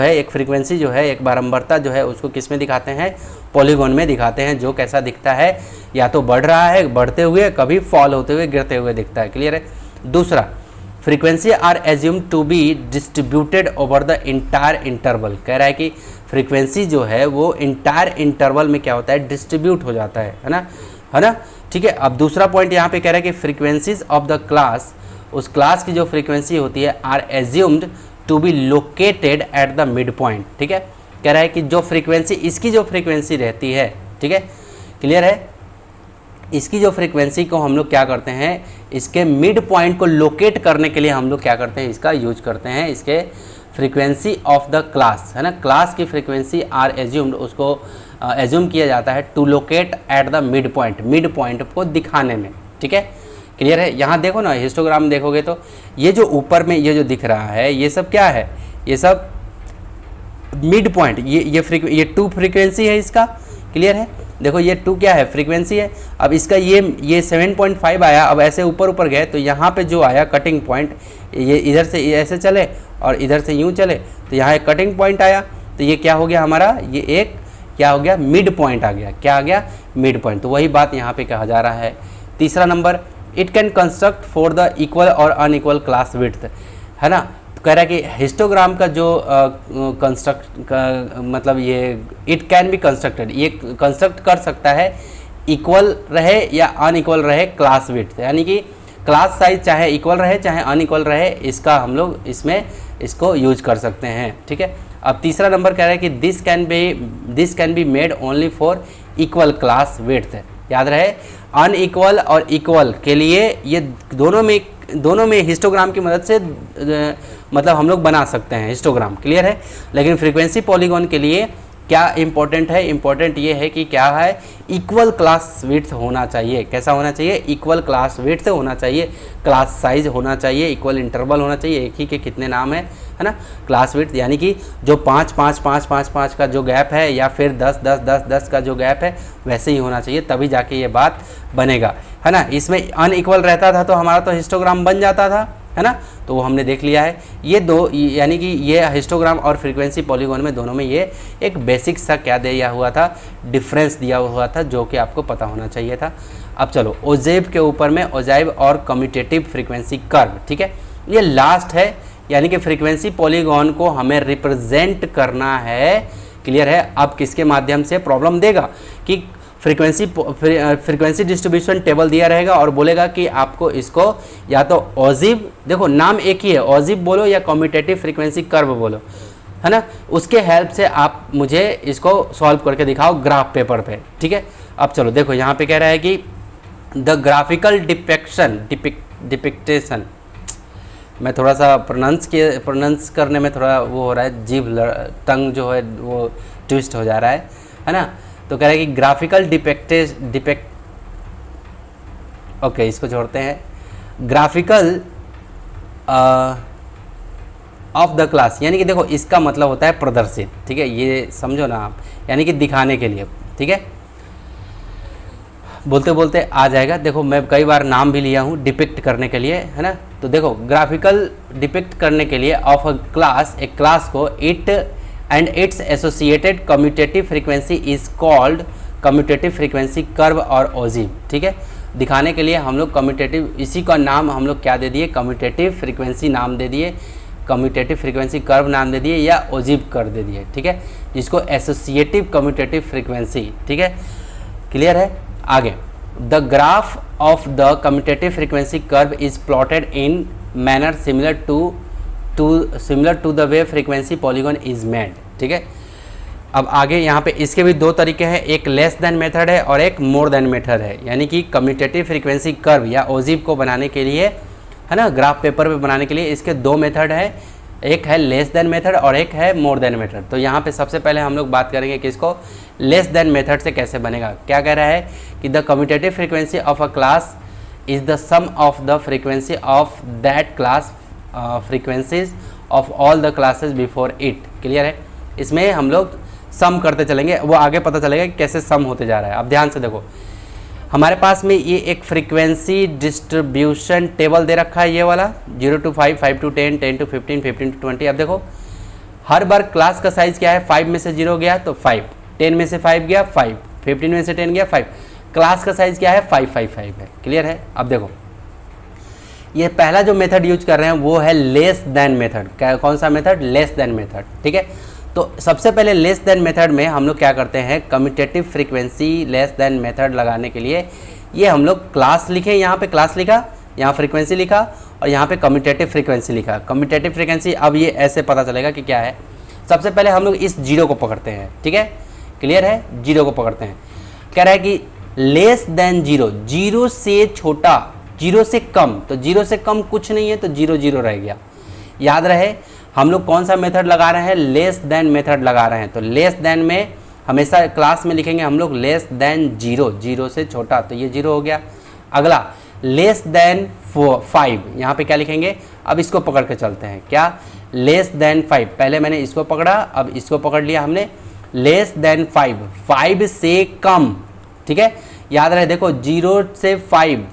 है एक बारंबारता जो है उसको किस में दिखाते हैं, पॉलीगॉन में दिखाते हैं, जो कैसा दिखता है, या तो बढ़ रहा है बढ़ते हुए, कभी फॉल होते हुए गिरते हुए दिखता है। क्लियर है, दूसरा frequency are assumed to be distributed over the entire interval. कह रहा है कि फ्रीक्वेंसी जो है वो इंटायर इंटरवल में क्या होता है, डिस्ट्रीब्यूट हो जाता है ना। ठीक है, अब दूसरा पॉइंट यहाँ पे कह रहा है कि फ्रीक्वेंसीज ऑफ द क्लास, उस क्लास की जो फ्रीक्वेंसी होती है, are assumed to be located at the midpoint. ठीक है, कह रहा है कि जो फ्रीक्वेंसी, इसकी जो फ्रीक्वेंसी रहती है, ठीक है, क्लियर है, इसकी जो फ्रीक्वेंसी को हम लोग क्या करते हैं, इसके मिड पॉइंट को लोकेट करने के लिए हम लोग क्या करते हैं, इसका यूज करते हैं, इसके फ्रीक्वेंसी ऑफ द क्लास है ना, क्लास की फ्रीक्वेंसी आर एज्यूम्ड, उसको एज्यूम किया जाता है to locate at the midpoint को दिखाने में। ठीक है, क्लियर है। यहाँ देखो ना, हिस्टोग्राम देखोगे तो ये जो ऊपर में ये जो दिख रहा है, ये सब क्या है, ये सब मिड पॉइंट, ये 2 फ्रीक्वेंसी है इसका। क्लियर है, देखो ये 2 क्या है, फ्रीक्वेंसी है। अब इसका ये 7.5 आया, अब ऐसे ऊपर गए तो यहाँ पे जो आया कटिंग पॉइंट, ये इधर से ऐसे चले और इधर से यूँ चले, तो यहाँ एक कटिंग पॉइंट आया, तो ये क्या हो गया हमारा, ये एक क्या हो गया, मिड पॉइंट आ गया। क्या आ गया, मिड पॉइंट। तो वही बात यहाँ पे कहा जा रहा है। तीसरा number, it can construct for the equal और अनइक्वल क्लास विड्थ, है ना। तो कह रहा है कि हिस्टोग्राम का जो कंस्ट्रक्ट का मतलब ये इट कैन बी कंस्ट्रक्टेड, ये कंस्ट्रक्ट कर सकता है इक्वल रहे या अनइक्वल रहे क्लास विड्थ, यानी कि क्लास साइज चाहे इक्वल रहे चाहे अनइक्वल रहे, इसका हम लोग इसमें इसको यूज कर सकते हैं। ठीक है, अब तीसरा नंबर कह रहा है कि this can be made only for equal class width. याद रहे, अनइक्वल और इक्वल के लिए ये दोनों में दोनों में हिस्टोग्राम की मदद से मतलब हम लोग बना सकते हैं हिस्टोग्राम, क्लियर है। लेकिन फ्रीक्वेंसी पॉलीगॉन के लिए क्या इंपॉर्टेंट है, इंपॉर्टेंट ये है कि क्या है, इक्वल क्लास विड्थ होना चाहिए। कैसा होना चाहिए, इक्वल क्लास विड्थ होना चाहिए, क्लास साइज होना चाहिए, इक्वल इंटरवल होना चाहिए, एक ही के कितने नाम है ना, क्लास विड्थ, यानी कि जो 5 5 5 5 5 का जो गैप है या फिर 10 10 10 10 का जो गैप है वैसे ही होना चाहिए, तभी जाके ये बात बनेगा, है ना। इसमें अनइक्वल रहता था तो हमारा तो हिस्टोग्राम बन जाता था, है ना, तो वो हमने देख लिया है। ये दो, यानी कि ये हिस्टोग्राम और फ्रीक्वेंसी पॉलीगॉन में दोनों में ये एक बेसिक सा क्या दिया हुआ था, डिफरेंस दिया हुआ था, जो कि आपको पता होना चाहिए था। अब चलो ओजेब के ऊपर में, ओजेब और कम्यूटेटिव फ्रीक्वेंसी कर्व, ठीक है, ये लास्ट है, यानी कि फ्रीक्वेंसी पॉलीगॉन को हमें रिप्रेजेंट करना है, क्लियर है। अब किसके माध्यम से प्रॉब्लम देगा कि फ्रीक्वेंसी डिस्ट्रीब्यूशन टेबल दिया रहेगा और बोलेगा कि आपको इसको या तो ओजेब, देखो नाम एक ही है, ओजेब बोलो या कम्यूटेटिव फ्रीक्वेंसी कर्व बोलो, है ना, उसके हेल्प से आप मुझे इसको सॉल्व करके दिखाओ ग्राफ पेपर पे, ठीक है। अब चलो देखो यहाँ पे कह रहा है कि द ग्राफिकल डिपिक्टेशन, मैं थोड़ा सा प्रोनाउंस करने में थोड़ा वो हो रहा है, जीभ टंग जो है वो ट्विस्ट हो जा रहा है ना। तो कह रहा है कि ग्राफिकल ओके, इसको छोड़ते हैं, ग्राफिकल ऑफ द क्लास, यानी कि देखो इसका मतलब होता है प्रदर्शित, ठीक है, ये समझो ना आप, यानी कि दिखाने के लिए, ठीक है। बोलते बोलते आ जाएगा, देखो मैं कई बार नाम भी लिया हूँ डिपिक्ट करने के लिए, है ना। तो देखो ग्राफिकल डिपिक्ट करने के लिए ऑफ अ क्लास, एक क्लास को, it and it's associated commutative frequency is called commutative frequency curve और ओजेब, ठीक है। दिखाने के लिए हम लोग कम्यूटेटिव, इसी का नाम हम लोग क्या दे दिए, कम्यूटेटिव फ्रीक्वेंसी नाम दे दिए, कम्यूटेटिव फ्रीक्वेंसी कर्व नाम दे दिए या ओजेब कर दे दिए, ठीक है, जिसको एसोसिएटिव कम्यूटेटिव फ्रीक्वेंसी, ठीक है, क्लियर है। आगे, the graph of the commutative frequency curve is plotted in manner similar to the way frequency polygon is made, ठीक है। अब आगे यहाँ पे इसके भी दो तरीके हैं, एक लेस देन मेथड है और एक मोर देन मेथड है, यानी कि कम्यूटेटिव फ्रीक्वेंसी कर्व या ओजेब को बनाने के लिए, है ना, ग्राफ पेपर पे बनाने के लिए इसके दो मेथड है, एक है लेस देन मेथड और एक है मोर देन मेथड। तो यहाँ पे सबसे पहले हम लोग बात करेंगे कि इसको लेस देन मेथड से कैसे बनेगा। क्या कह रहा है कि the commutative frequency of a class is the sum of the frequency of that class frequencies of all the classes before it, clear है। इसमें हम लोग सम करते चलेंगे, वो आगे पता चलेगा कि कैसे सम होते जा रहा है। अब ध्यान से देखो, हमारे पास में ये एक फ्रीक्वेंसी डिस्ट्रीब्यूशन टेबल दे रखा है, ये वाला 0 to 5, 5 to 10, 10 to 15, 15 to 20। अब देखो हर बार क्लास का साइज क्या है, 5 में से 0 गया तो 5, 10 में से 5 गया 5, 15 में से 10 गया 5, क्लास का साइज क्या है 5 5 5 है, क्लियर है। अब देखो ये पहला जो मेथड यूज कर रहे हैं वो है लेस देन मेथड। कौन सा मेथड, लेस देन मेथड, ठीक है। तो सबसे पहले लेस देन मेथड में हम लोग क्या करते हैं, commutative frequency less than method लगाने के लिए ये हम लोग क्लास लिखे, यहाँ पे क्लास लिखा, यहाँ फ्रीक्वेंसी लिखा और यहाँ पे कम्यूटेटिव फ्रीक्वेंसी लिखा। कम्यूटेटिव फ्रीक्वेंसी अब ये ऐसे पता चलेगा कि क्या है। सबसे पहले हम लोग इस जीरो को पकड़ते हैं, ठीक है, क्लियर है, जीरो को पकड़ते हैं। कह रहा है कि लेस देन जीरो, जीरो से छोटा, जीरो से कम, तो जीरो से कम कुछ नहीं है तो जीरो जीरो रह गया। याद रहे हम लोग कौन सा मेथड लगा रहे हैं, लेस देन मेथड लगा रहे हैं। तो लेस देन में हमेशा क्लास में लिखेंगे हम लोग लेस देन जीरो, जीरो से छोटा, तो ये जीरो हो गया। अगला लेस देन 5, यहाँ पे क्या लिखेंगे, अब इसको पकड़ के चलते हैं, क्या, लेस देन 5, पहले मैंने इसको पकड़ा अब इसको पकड़ लिया हमने, लेस देन 5, 5 से कम, ठीक है। याद रहे देखो 0 से 5,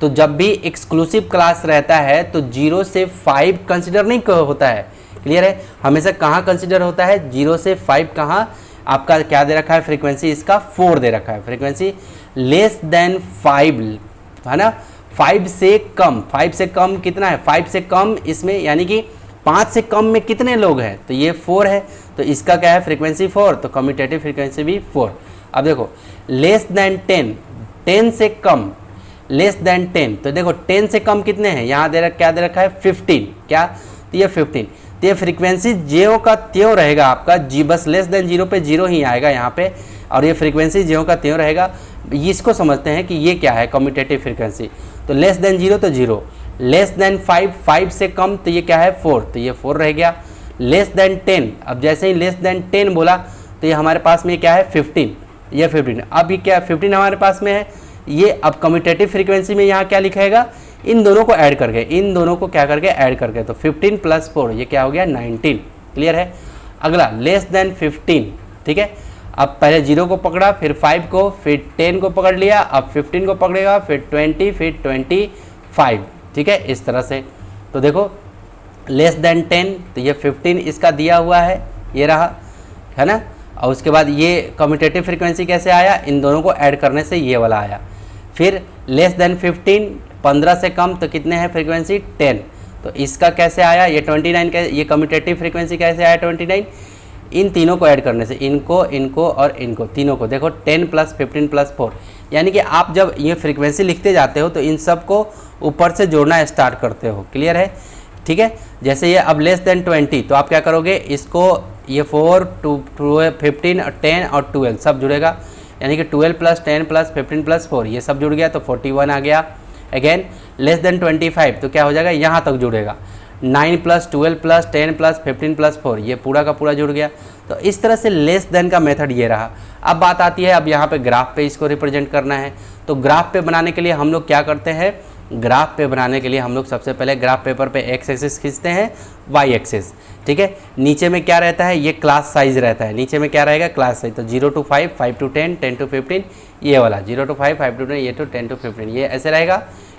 तो जब भी एक्सक्लूसिव क्लास रहता है तो 0 से 5 कंसिडर नहीं होता है, क्लियर है। हमेशा कहाँ कंसिडर होता है, 0 से 5 कहाँ, आपका क्या दे रखा है, फ्रीक्वेंसी इसका 4 दे रखा है, फ्रीक्वेंसी लेस देन 5, है ना, 5 से कम, 5 से कम कितना है, 5 से कम इसमें यानी कि 5 से कम में कितने लोग हैं, तो ये 4 है, तो इसका क्या है फ्रीक्वेंसी 4, तो कम्यूटेटिव फ्रीक्वेंसी भी 4। अब देखो लेस देन 10, 10 से कम, लेस देन 10, तो देखो 10 से कम कितने हैं, यहाँ दे रखा क्या दे रखा है 15, क्या, तो ये 15, तो ये फ्रीक्वेंसी ज्यों का त्यों रहेगा आपका, जी बस लेस देन जीरो पे जीरो ही आएगा यहाँ पे, और ये फ्रीक्वेंसी ज्यों का त्यों रहेगा। इसको समझते हैं कि ये क्या है कम्यूटेटिव फ्रीक्वेंसी, तो लेस देन जीरो तो जीरो, लेस देन 5, 5 से कम तो ये क्या है 4, तो ये 4 रह गया। लेस देन 10, अब जैसे ही लेस देन 10 बोला तो ये हमारे पास में क्या है 15, ये 15। अब ये क्या 15 हमारे पास में है, ये अब कम्यूटेटिव फ्रीक्वेंसी में यहाँ क्या लिखेगा, इन दोनों को ऐड करके, इन दोनों को क्या करके ऐड करके, तो 15 + 4 ये क्या हो गया 19। क्लियर है। अगला लेस देन 15, ठीक है। अब पहले 0 को पकड़ा, फिर 5 को, फिर 10 को पकड़ लिया, अब 15 को पकड़ेगा, फिर 20, फिर 25, ठीक है, इस तरह से। तो देखो लेस देन 10 तो ये 15 इसका दिया हुआ है, ये रहा, है ना। और उसके बाद ये कम्यूटेटिव फ्रीक्वेंसी कैसे आया, इन दोनों को ऐड करने से ये वाला आया। फिर लेस देन 15, 15 से कम तो कितने हैं फ्रीक्वेंसी 10, तो इसका कैसे आया, ये 29 का, ये कम्यूटेटिव फ्रीक्वेंसी कैसे आया 29, इन तीनों को ऐड करने से, इनको, इनको और इनको, तीनों को। देखो 10 + 15 + 4, यानी कि आप जब ये फ्रीक्वेंसी लिखते जाते हो तो इन सब को ऊपर से जोड़ना स्टार्ट करते हो। क्लियर है, ठीक है। जैसे ये अब लेस देन 20 तो आप क्या करोगे, इसको ये 4, 15, 10 और 12 सब जुड़ेगा, यानी कि 12 + 10 + 15 + 4 ये सब जुड़ गया तो 41 आ गया। अगेन लेस देन 25 तो क्या हो जाएगा, यहाँ तक जुड़ेगा, 9 + 12 + 10 + 15 + 4 ये पूरा का पूरा जुड़ गया। तो इस तरह से लेस देन का मेथड ये रहा। अब बात आती है, अब यहाँ पे ग्राफ पे इसको रिप्रेजेंट करना है, तो ग्राफ पे बनाने के लिए हम लोग क्या करते हैं, ग्राफ पे बनाने के लिए हम लोग सबसे पहले ग्राफ पेपर पे एक्स एक्सिस खींचते हैं, वाई एक्सिस, ठीक है। नीचे में क्या रहता है, ये क्लास साइज रहता है, नीचे में क्या रहेगा क्लास साइज, तो 0 to 5, 5 to 10, 10 to 15 ये वाला, 0 to 5, 5 to 10, ये to 10 to 15 ये ऐसे रहेगा।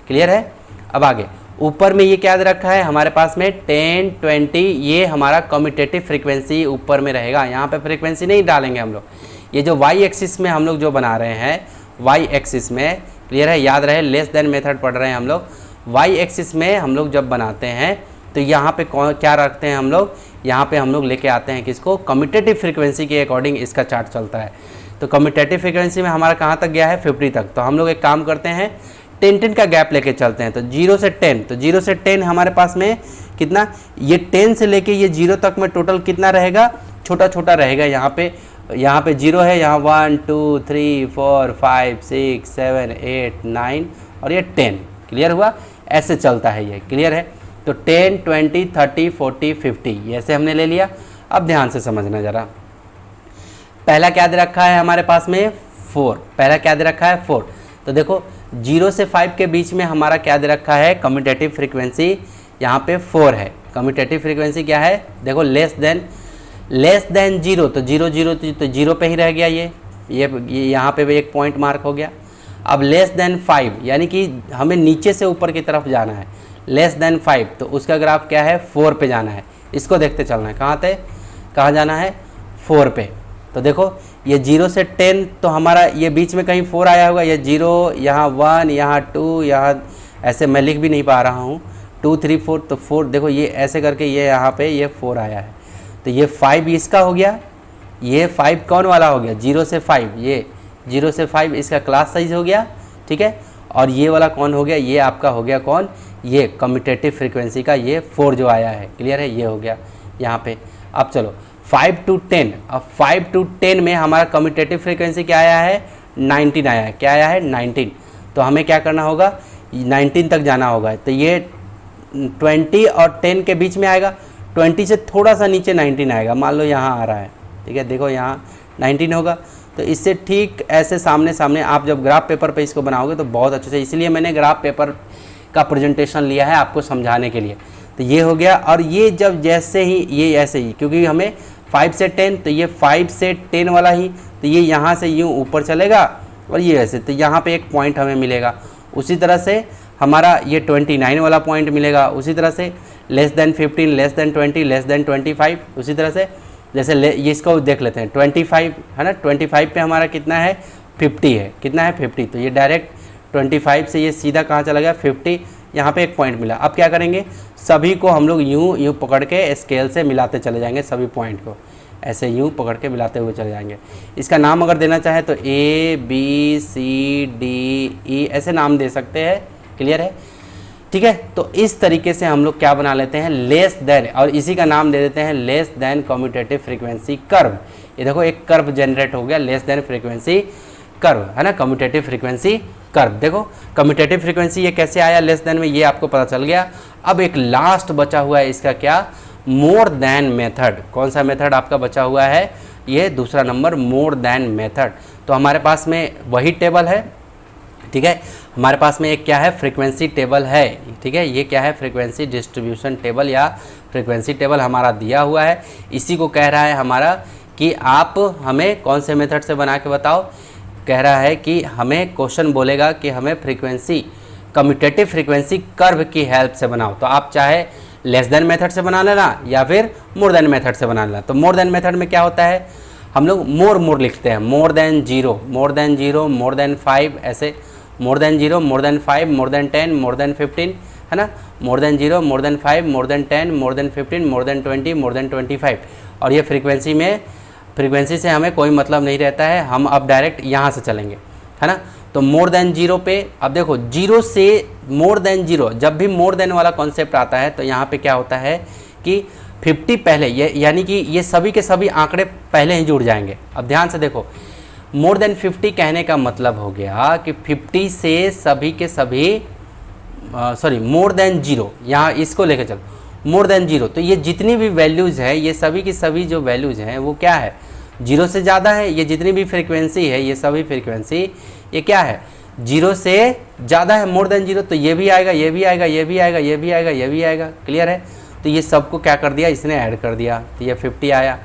क्लियर है। अब आगे ऊपर में ये क्या रखा है हमारे पास में 10, 20 ये हमारा कम्यूटेटिव फ्रीक्वेंसी ऊपर में रहेगा, यहाँ पे फ्रीक्वेंसी नहीं डालेंगे हम लोग। ये जो वाई एक्सिस में हम लोग जो बना रहे हैं, वाई एक्सिस में, क्लियर है, याद रहे लेस देन मेथड पढ़ रहे हैं हम लोग। वाई एक्सिस में हम लोग जब बनाते हैं तो यहाँ पे क्या रखते हैं हम लोग, यहाँ पे हम लोग लेके आते हैं किसको, कम्यूटेटिव फ्रीक्वेंसी के अकॉर्डिंग इसका चार्ट चलता है। तो कम्यूटेटिव फ्रीक्वेंसी में हमारा कहाँ तक गया है 50 तक, तो हम लोग एक काम करते हैं 10 का गैप लेके चलते हैं। तो 0 से 10, तो 0 से 10 हमारे पास में कितना, ये 10 से लेके ये 0 तक में टोटल कितना रहेगा, छोटा छोटा रहेगा। यहाँ पे 0 है, यहाँ 1 2 3 4 5 6 7 8 9 और ये 10। क्लियर हुआ, ऐसे चलता है ये। क्लियर है। तो 10, 20, 30, 40, 50 ये ऐसे हमने ले लिया। अब ध्यान से समझना ज़रा, पहला क्या दे रखा है हमारे पास में 4, पहला क्या दे रखा है 4। तो देखो 0 से 5 के बीच में हमारा क्या दे रखा है, कम्यूटेटिव फ्रीक्वेंसी यहाँ पे 4 है। कम्यूटेटिव फ्रीक्वेंसी क्या है, देखो लेस देन 0, तो 0 तो 0 पे ही रह गया, ये यहाँ पे भी एक पॉइंट मार्क हो गया। अब लेस देन 5 यानी कि हमें नीचे से ऊपर की तरफ जाना है, लेस देन 5 तो उसका ग्राफ क्या है 4 पे जाना है। इसको देखते चलना है, कहाँ जाना है 4 पे। तो देखो ये 0 से 10 तो हमारा ये बीच में कहीं 4 आया होगा, ये 0 यहाँ 1 यहाँ 2 यहाँ ऐसे मैं लिख भी नहीं पा रहा हूँ 2 3 4, तो 4 देखो ये ऐसे करके ये यहाँ पे ये 4 आया है। तो ये 5 इसका हो गया, ये 5 कौन वाला हो गया 0 से 5, ये 0 से 5 इसका क्लास साइज हो गया, ठीक है। और ये वाला कौन हो गया, ये आपका हो गया कौन, ये कम्यूटेटिव फ्रीक्वेंसी का ये 4 जो आया है। क्लियर है, ये हो गया यहाँ पे। अब चलो 5 to 10, अब 5 to 10 में हमारा कम्यूटेटिव फ्रीक्वेंसी क्या आया है 19 आया है। क्या आया है 19, तो हमें क्या करना होगा 19 तक जाना होगा। तो ये 20 और 10 के बीच में आएगा, 20 से थोड़ा सा नीचे 19 आएगा, मान लो यहाँ आ रहा है, ठीक है। देखो यहाँ 19 होगा, तो इससे ठीक ऐसे सामने सामने आप जब ग्राफ पेपर पे इसको बनाओगे तो बहुत अच्छे से, इसलिए मैंने ग्राफ पेपर का प्रेजेंटेशन लिया है आपको समझाने के लिए। तो ये हो गया, और ये जब जैसे ही ये ऐसे ही, क्योंकि हमें 5 से 10 तो ये 5 से 10 वाला ही, तो ये यहाँ से यूँ ऊपर चलेगा और ये ऐसे, तो यहाँ पे एक पॉइंट हमें मिलेगा। उसी तरह से हमारा ये 29 वाला पॉइंट मिलेगा, उसी तरह से less than 15, less than 20, less than 25, उसी तरह से जैसे ये इसको देख लेते हैं 25 है ना, 25 पे हमारा कितना है 50 है, कितना है 50, तो ये डायरेक्ट 25 से ये सीधा कहाँ चला गया 50, यहाँ पे एक पॉइंट मिला। अब क्या करेंगे, सभी को हम लोग यूँ पकड़ के स्केल से मिलाते चले जाएंगे, सभी पॉइंट को ऐसे यूँ पकड़ के मिलाते हुए चले जाएंगे। इसका नाम अगर देना चाहे तो A B C D E ऐसे नाम दे सकते हैं। क्लियर है, ठीक है। तो इस तरीके से हम लोग क्या बना लेते हैं लेस देन, और इसी का नाम दे देते हैं less than commutative frequency curve. ये देखो एक कर्व जनरेट हो गया, लेस देन फ्रीक्वेंसी कर्व है ना, कम्यूटेटिव फ्रीक्वेंसी कर्व। देखो कम्यूटेटिव फ्रीक्वेंसी ये कैसे आया लेस देन में, ये आपको पता चल गया। अब एक लास्ट बचा हुआ है इसका क्या, मोर देन मेथड। कौन सा मेथड आपका बचा हुआ है, ये दूसरा नंबर मोर देन मेथड। तो हमारे पास में वही टेबल है, ठीक है, हमारे पास में एक क्या है, फ्रीक्वेंसी टेबल है, ठीक है, ये क्या है, फ्रीक्वेंसी डिस्ट्रीब्यूशन टेबल या फ्रीक्वेंसी टेबल हमारा दिया हुआ है। इसी को कह रहा है हमारा कि आप हमें कौन से मेथड से बना के बताओ, कह रहा है कि हमें क्वेश्चन बोलेगा कि हमें फ्रीक्वेंसी कम्यूटेटिव फ्रीक्वेंसी कर्व की हेल्प से बनाओ। तो आप चाहे लेस देन मेथड से बना लेना या फिर मोर देन मेथड से बना लेना। तो मोर देन मेथड में क्या होता है, हम लोग मोर लिखते हैं, more than 0, more than 0, more than 5, ऐसे more than 0, more than 5, more than 10, more than 15, है ना, more than 0, more than 5, more than 10, more than 15, more than 20, more than 25। और ये फ्रीक्वेंसी से हमें कोई मतलब नहीं रहता है, हम अब डायरेक्ट यहाँ से चलेंगे, है ना। तो मोर देन 0 पे अब देखो 0 से मोर देन 0, जब भी मोर देन वाला कॉन्सेप्ट आता है तो यहाँ पे क्या होता है कि 50 पहले, ये यानी कि ये सभी के सभी आंकड़े पहले ही जुड़ जाएंगे। अब ध्यान से देखो, मोर देन 50 कहने का मतलब हो गया कि 50 से सभी के सभी मोर देन 0, यहाँ इसको लेकर चलो, मोर देन 0, तो ये जितनी भी वैल्यूज़ है, ये सभी की सभी जो वैल्यूज़ हैं वो क्या है, 0 से ज़्यादा है। ये जितनी भी फ्रीक्वेंसी है, ये सभी फ्रीक्वेंसी ये क्या है, 0 से ज़्यादा है, मोर देन 0, तो ये भी आएगा, ये भी आएगा, ये भी आएगा, ये भी आएगा, ये भी आएगा। क्लियर है। तो ये सबको क्या कर दिया, इसने ऐड कर दिया, तो ये 50 आया।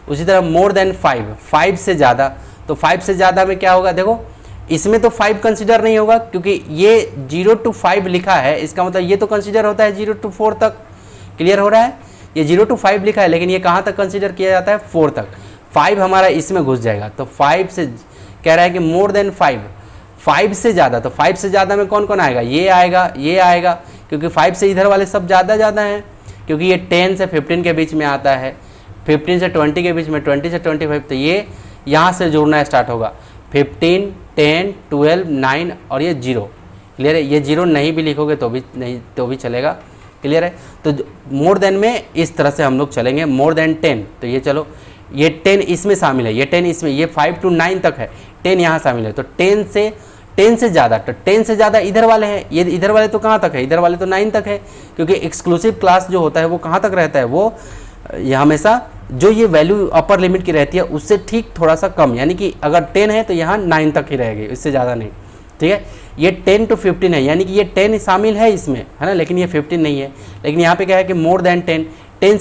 उसी तरह मोर देन 5 से ज़्यादा, तो 5 से ज़्यादा में क्या होगा, देखो इसमें तो 5 कंसिडर नहीं होगा क्योंकि ये 0 to 5 लिखा है, इसका मतलब ये तो कंसिडर होता है 0 to 4 तक। क्लियर हो रहा है, ये 0 to 5 लिखा है लेकिन ये कहाँ तक कंसिडर किया जाता है, 4 तक। 5 हमारा इसमें घुस जाएगा, तो 5 से कह रहा है कि मोर देन 5 से ज़्यादा, तो 5 से ज़्यादा में कौन कौन आएगा, ये आएगा, ये आएगा, क्योंकि 5 से इधर वाले सब ज़्यादा हैं, क्योंकि ये 10 से 15 के बीच में आता है, 15 से 20 के बीच में, 20 से 25, तो ये यहाँ से जुड़ना स्टार्ट होगा, 15, 10, 12, 9 और ये 0। क्लियर है, ये 0 नहीं भी लिखोगे तो भी चलेगा। क्लियर है। तो मोर देन में इस तरह से हम लोग चलेंगे, मोर देन 10, तो ये चलो, ये 10 इसमें शामिल है, ये 10 इसमें, ये 5 to 9 तक है, 10 यहाँ शामिल है, तो 10 से ज़्यादा, तो 10 से ज़्यादा इधर वाले हैं, ये इधर वाले तो कहाँ तक है, इधर वाले तो 9 तक है, क्योंकि एक्सक्लूसिव क्लास जो होता है वो कहाँ तक रहता है, वो ये हमेशा जो ये वैल्यू अपर लिमिट की रहती है उससे ठीक थोड़ा सा कम, यानी कि अगर 10 है तो यहाँ 9 तक ही रहेगी, इससे ज़्यादा नहीं। ठीक है, ये 10 to 15 है, यानी कि ये 10 शामिल है इसमें, है ना, लेकिन ये 15 नहीं है। लेकिन यहाँ पे क्या है कि मोर देन 10, 10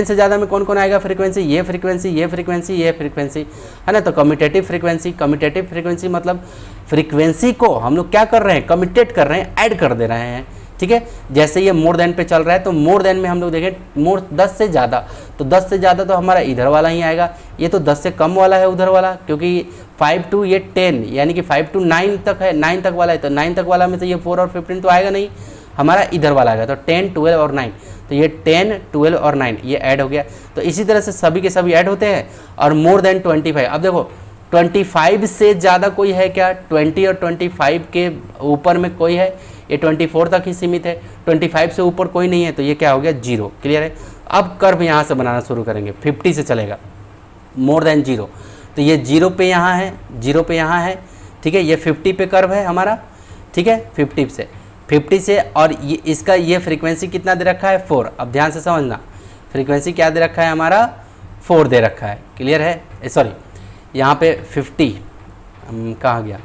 से ज़्यादा में कौन कौन आएगा फ्रीक्वेंसी, ये फ्रीक्वेंसी, ये फ्रीक्वेंसी, ये फ्रीक्वेंसी, है ना। तो कम्यूटेटिव फ्रीक्वेंसी मतलब फ्रीक्वेंसी को हम लोग क्या कर रहे हैं, कम्यूटेट कर रहे हैं, ऐड कर दे रहे हैं। ठीक है, जैसे ये मोर देन पे चल रहा है तो मोर देन में हम लोग देखें मोर 10 से ज़्यादा, तो 10 से ज़्यादा तो हमारा इधर वाला ही आएगा, ये तो 10 से कम वाला है उधर वाला, क्योंकि 5 to ये 10 यानी कि 5 to 9 तक है, 9 तक वाला है, तो 9 तक वाला में तो ये 4 और 15 तो आएगा नहीं, हमारा इधर वाला आएगा, तो 10, 12 और 9, तो ये 10, 12 और 9 ये ऐड हो गया। तो इसी तरह से सभी के सभी ऐड होते हैं। और मोर देन 25, अब देखो 25 से ज़्यादा कोई है क्या, 20 और 25 के ऊपर में कोई है, ये 24 तक ही सीमित है, 25 से ऊपर कोई नहीं है, तो ये क्या हो गया, 0। क्लियर है। अब कर्व यहाँ से बनाना शुरू करेंगे, 50 से चलेगा, मोर देन 0, तो ये 0 पे यहाँ है, 0 पे यहाँ है, ठीक है, ये 50 पे कर्व है हमारा, ठीक है, 50 से और ये इसका ये फ्रीक्वेंसी कितना दे रखा है, 4। अब ध्यान से समझना, फ्रीक्वेंसी क्या दे रखा है हमारा, 4 दे रखा है। क्लियर है, सॉरी यहाँ पे 50 कहाँ गया,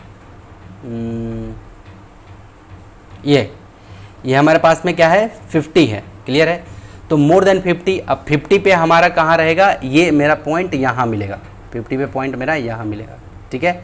ये हमारे पास में क्या है, 50 है। क्लियर है, तो मोर देन 50, अब 50 पे हमारा कहाँ रहेगा, ये मेरा पॉइंट यहाँ मिलेगा, 50 पे पॉइंट मेरा यहाँ मिलेगा। ठीक है,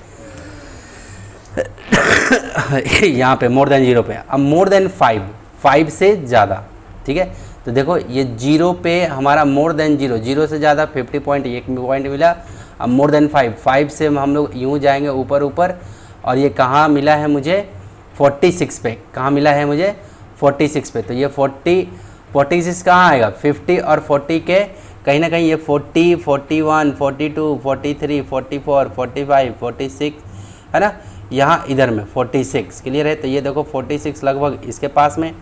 यहाँ पे मोर देन 0 पे। अब मोर देन 5 से ज़्यादा, ठीक है, तो देखो ये 0 पे हमारा मोर देन 0 से ज़्यादा 50 पॉइंट, एक पॉइंट मिला। अब मोर देन 5 से हम लोग यूँ जाएंगे ऊपर, और ये कहाँ मिला है मुझे, 46 पे, कहाँ मिला है मुझे, 46 पे। तो ये 46 कहाँ आएगा, 50 और 40 के कहीं ना कहीं ये 40, 41, 42, 43, 44, 45, 46, है ना, यहाँ इधर में 46। क्लियर है, तो ये देखो 46 लगभग इसके पास में,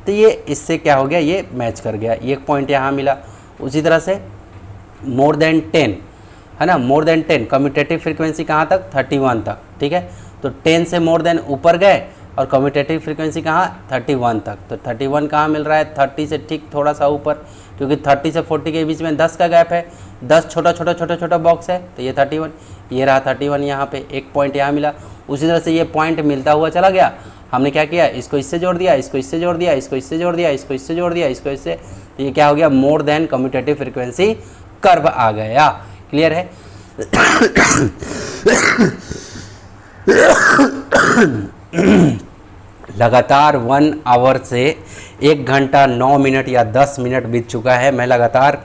तो ये इससे क्या हो गया, ये मैच कर गया, एक पॉइंट यहाँ मिला। उसी तरह से मोर देन 10, है ना, मोर देन 10 कम्यूटेटिव फ्रीक्वेंसी कहाँ तक, 31 तक। ठीक है, तो 10 से मोर देन ऊपर गए और कम्यूटेटिव फ्रीक्वेंसी कहाँ 31 तक। तो 31 कहाँ मिल रहा है 30 से ठीक थोड़ा सा ऊपर, क्योंकि 30 से 40 के बीच में 10 का गैप है, 10 छोटा बॉक्स है, तो ये 31, ये रहा 31 यहाँ पे एक पॉइंट यहाँ मिला। उसी तरह से ये पॉइंट मिलता हुआ चला गया, हमने क्या किया इसको इससे जोड़ दिया, इसको इससे जोड़ दिया, इसको इससे जोड़ दिया, इसको इससे जोड़ दिया, इसको इससे, तो ये क्या हो गया more than commutative frequency curve आ गया। क्लियर है? लगातार 1 आवर से 1 घंटा 9 मिनट या 10 मिनट बीत चुका है। मैं लगातार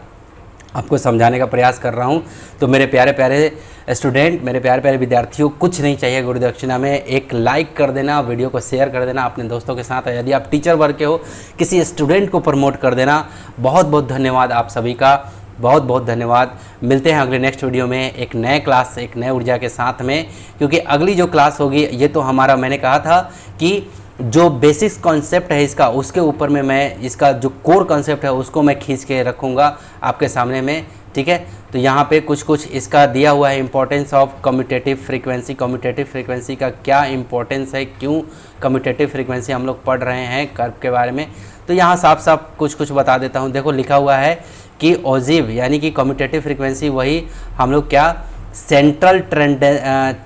आपको समझाने का प्रयास कर रहा हूं। तो मेरे प्यारे प्यारे स्टूडेंट, मेरे प्यारे प्यारे विद्यार्थियों, कुछ नहीं चाहिए गुरु दक्षिणा में, एक लाइक कर देना, वीडियो को शेयर कर देना अपने दोस्तों के साथ। यदि आप टीचर वर्ग के हो, किसी स्टूडेंट को प्रमोट कर देना। बहुत बहुत धन्यवाद आप सभी का, बहुत बहुत धन्यवाद। मिलते हैं अगले नेक्स्ट वीडियो में एक नए क्लास से, एक नए ऊर्जा के साथ में, क्योंकि अगली जो क्लास होगी ये तो हमारा, मैंने कहा था कि जो बेसिक्स कॉन्सेप्ट है इसका, उसके ऊपर में मैं इसका जो कोर कॉन्सेप्ट है उसको मैं खींच के रखूँगा आपके सामने में। ठीक है, तो यहाँ पे कुछ कुछ इसका दिया हुआ है importance of commutative frequency. Commutative frequency का क्या इंपॉर्टेंस है, क्यों कम्यूटेटिव फ्रीक्वेंसी हम लोग पढ़ रहे हैं कर्व के बारे में, तो यहाँ साफ साफ कुछ कुछ बता देता हूँ। देखो लिखा हुआ है कि ओजिव यानी कि कम्यूटेटिव फ्रीक्वेंसी वही हम लोग क्या सेंट्रल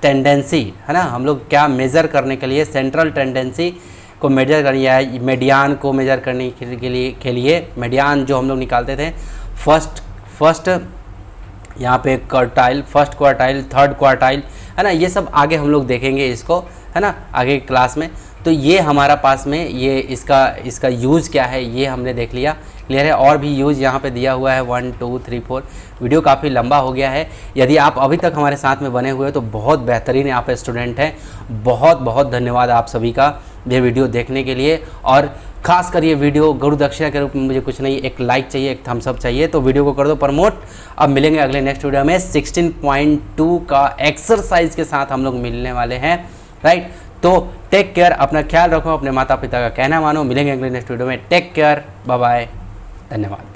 टेंडेंसी है ना, हम लोग क्या मेज़र करने के लिए सेंट्रल टेंडेंसी को मेजर करनी है, मीडियान को मेजर करने के लिए मीडियान जो हम लोग निकालते थे फर्स्ट यहाँ पे quartile, first quartile, third quartile है ना, ये सब आगे हम लोग देखेंगे इसको है ना आगे क्लास में। तो ये हमारा पास में ये इसका यूज़ क्या है ये हमने देख लिया। क्लियर है? और भी यूज़ यहाँ पे दिया हुआ है 1 2 3 4। वीडियो काफ़ी लंबा हो गया है। यदि आप अभी तक हमारे साथ में बने हुए तो बहुत बेहतरीन आप स्टूडेंट हैं। बहुत बहुत धन्यवाद आप सभी का ये वीडियो देखने के लिए। और खास कर ये वीडियो गुरु दक्षिणा के रूप में मुझे कुछ नहीं, एक लाइक चाहिए, एक थम्स अप चाहिए, तो वीडियो को कर दो प्रमोट। अब मिलेंगे अगले नेक्स्ट वीडियो में 16.2 का एक्सरसाइज के साथ हम लोग मिलने वाले हैं। राइट, तो टेक केयर, अपना ख्याल रखो, अपने माता पिता का कहना मानो। मिलेंगे अगले नेक्स्ट वीडियो में। टेक केयर, बाय बाय, धन्यवाद।